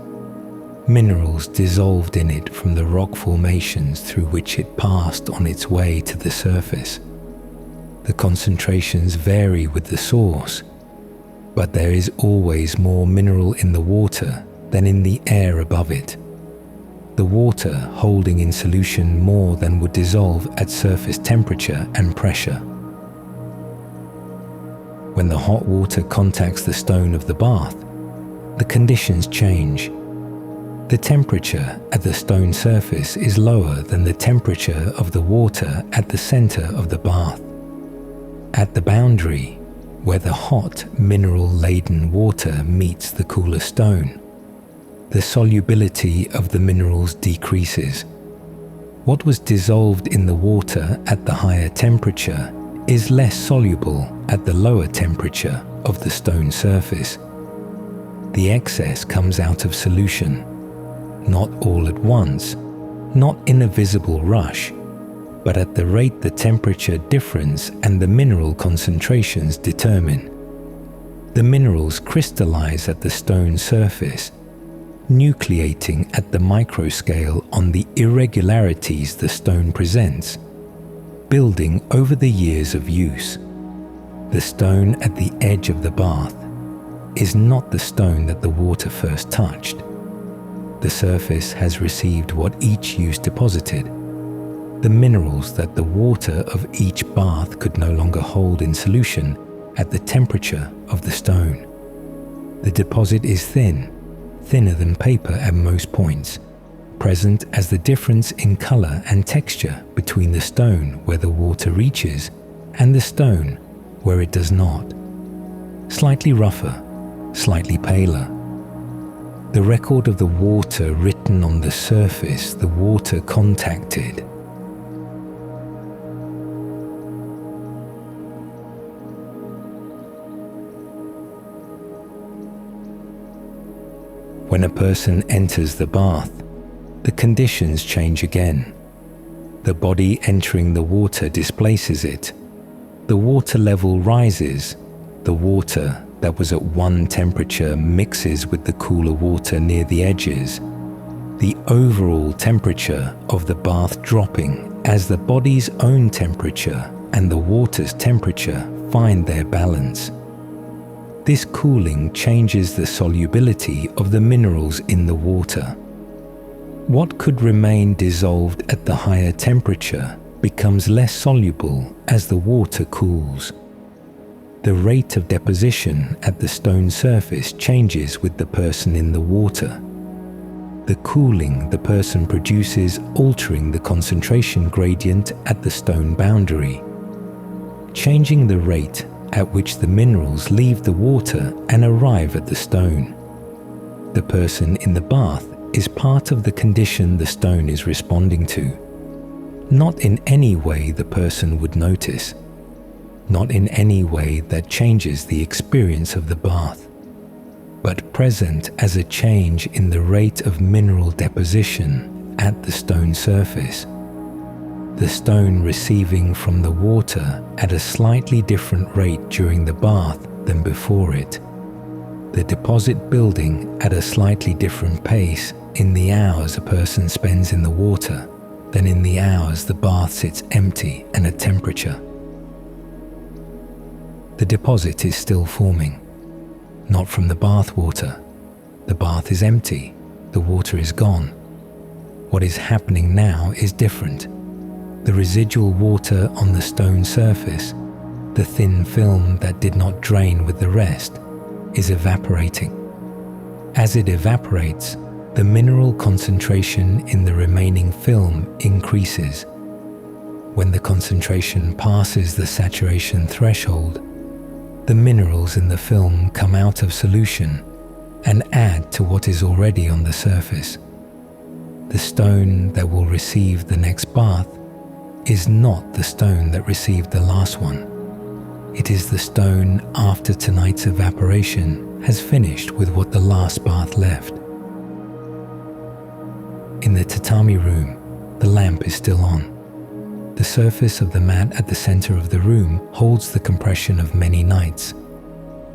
Minerals dissolved in it from the rock formations through which it passed on its way to the surface. The concentrations vary with the source, but there is always more mineral in the water than in the air above it. The water holding in solution more than would dissolve at surface temperature and pressure. When the hot water contacts the stone of the bath, the conditions change. The temperature at the stone surface is lower than the temperature of the water at the center of the bath. At the boundary, where the hot, mineral-laden water meets the cooler stone, the solubility of the minerals decreases. What was dissolved in the water at the higher temperature is less soluble at the lower temperature of the stone surface. The excess comes out of solution, not all at once, not in a visible rush, but at the rate the temperature difference and the mineral concentrations determine. The minerals crystallize at the stone surface, nucleating at the microscale on the irregularities the stone presents, building over the years of use. The stone at the edge of the bath is not the stone that the water first touched. The surface has received what each use deposited, the minerals that the water of each bath could no longer hold in solution at the temperature of the stone. The deposit is thin, thinner than paper at most points, present as the difference in color and texture between the stone where the water reaches and the stone where it does not. Slightly rougher, slightly paler. The record of the water written on the surface the water contacted. When a person enters the bath, the conditions change again. The body entering the water displaces it. The water level rises. The water that was at one temperature mixes with the cooler water near the edges. The overall temperature of the bath dropping as the body's own temperature and the water's temperature find their balance. This cooling changes the solubility of the minerals in the water. What could remain dissolved at the higher temperature becomes less soluble as the water cools. The rate of deposition at the stone surface changes with the person in the water. The cooling the person produces altering the concentration gradient at the stone boundary, changing the rate at which the minerals leave the water and arrive at the stone. The person in the bath is part of the condition the stone is responding to. Not in any way the person would notice, not in any way that changes the experience of the bath, but present as a change in the rate of mineral deposition at the stone surface. The stone receiving from the water at a slightly different rate during the bath than before it. The deposit building at a slightly different pace in the hours a person spends in the water than in the hours the bath sits empty and at temperature. The deposit is still forming, not from the bath water. The bath is empty, the water is gone. What is happening now is different. The residual water on the stone surface, the thin film that did not drain with the rest, is evaporating. As it evaporates, the mineral concentration in the remaining film increases. When the concentration passes the saturation threshold, the minerals in the film come out of solution and add to what is already on the surface. The stone that will receive the next bath is not the stone that received the last one. It is the stone after tonight's evaporation has finished with what the last bath left. In the tatami room, the lamp is still on. The surface of the mat at the center of the room holds the compression of many nights.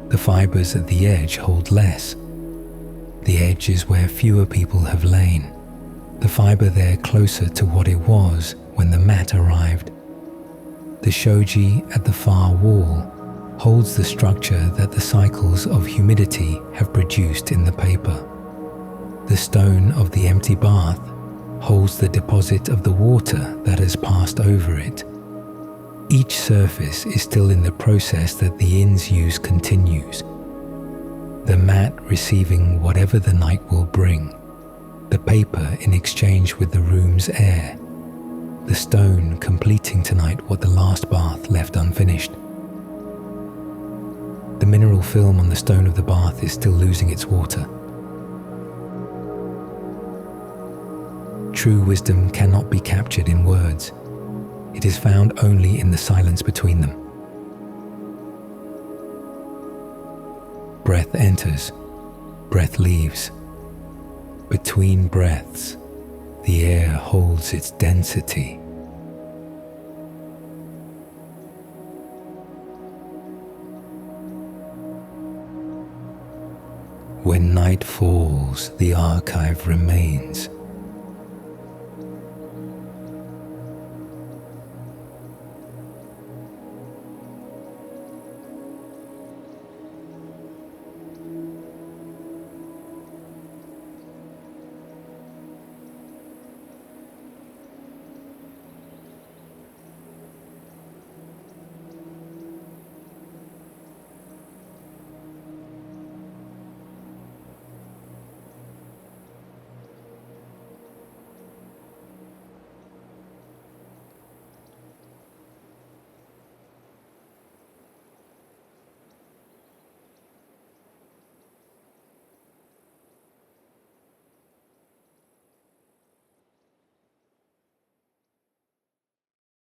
The fibers at the edge hold less. The edge is where fewer people have lain. The fiber there closer to what it was when the mat arrived. The shoji at the far wall holds the structure that the cycles of humidity have produced in the paper. The stone of the empty bath holds the deposit of the water that has passed over it. Each surface is still in the process that the inn's use continues. The mat receiving whatever the night will bring, the paper in exchange with the room's air, the stone completing tonight what the last bath left unfinished. The mineral film on the stone of the bath is still losing its water. True wisdom cannot be captured in words. It is found only in the silence between them. Breath enters, breath leaves. Between breaths, the air holds its density. When night falls, the archive remains,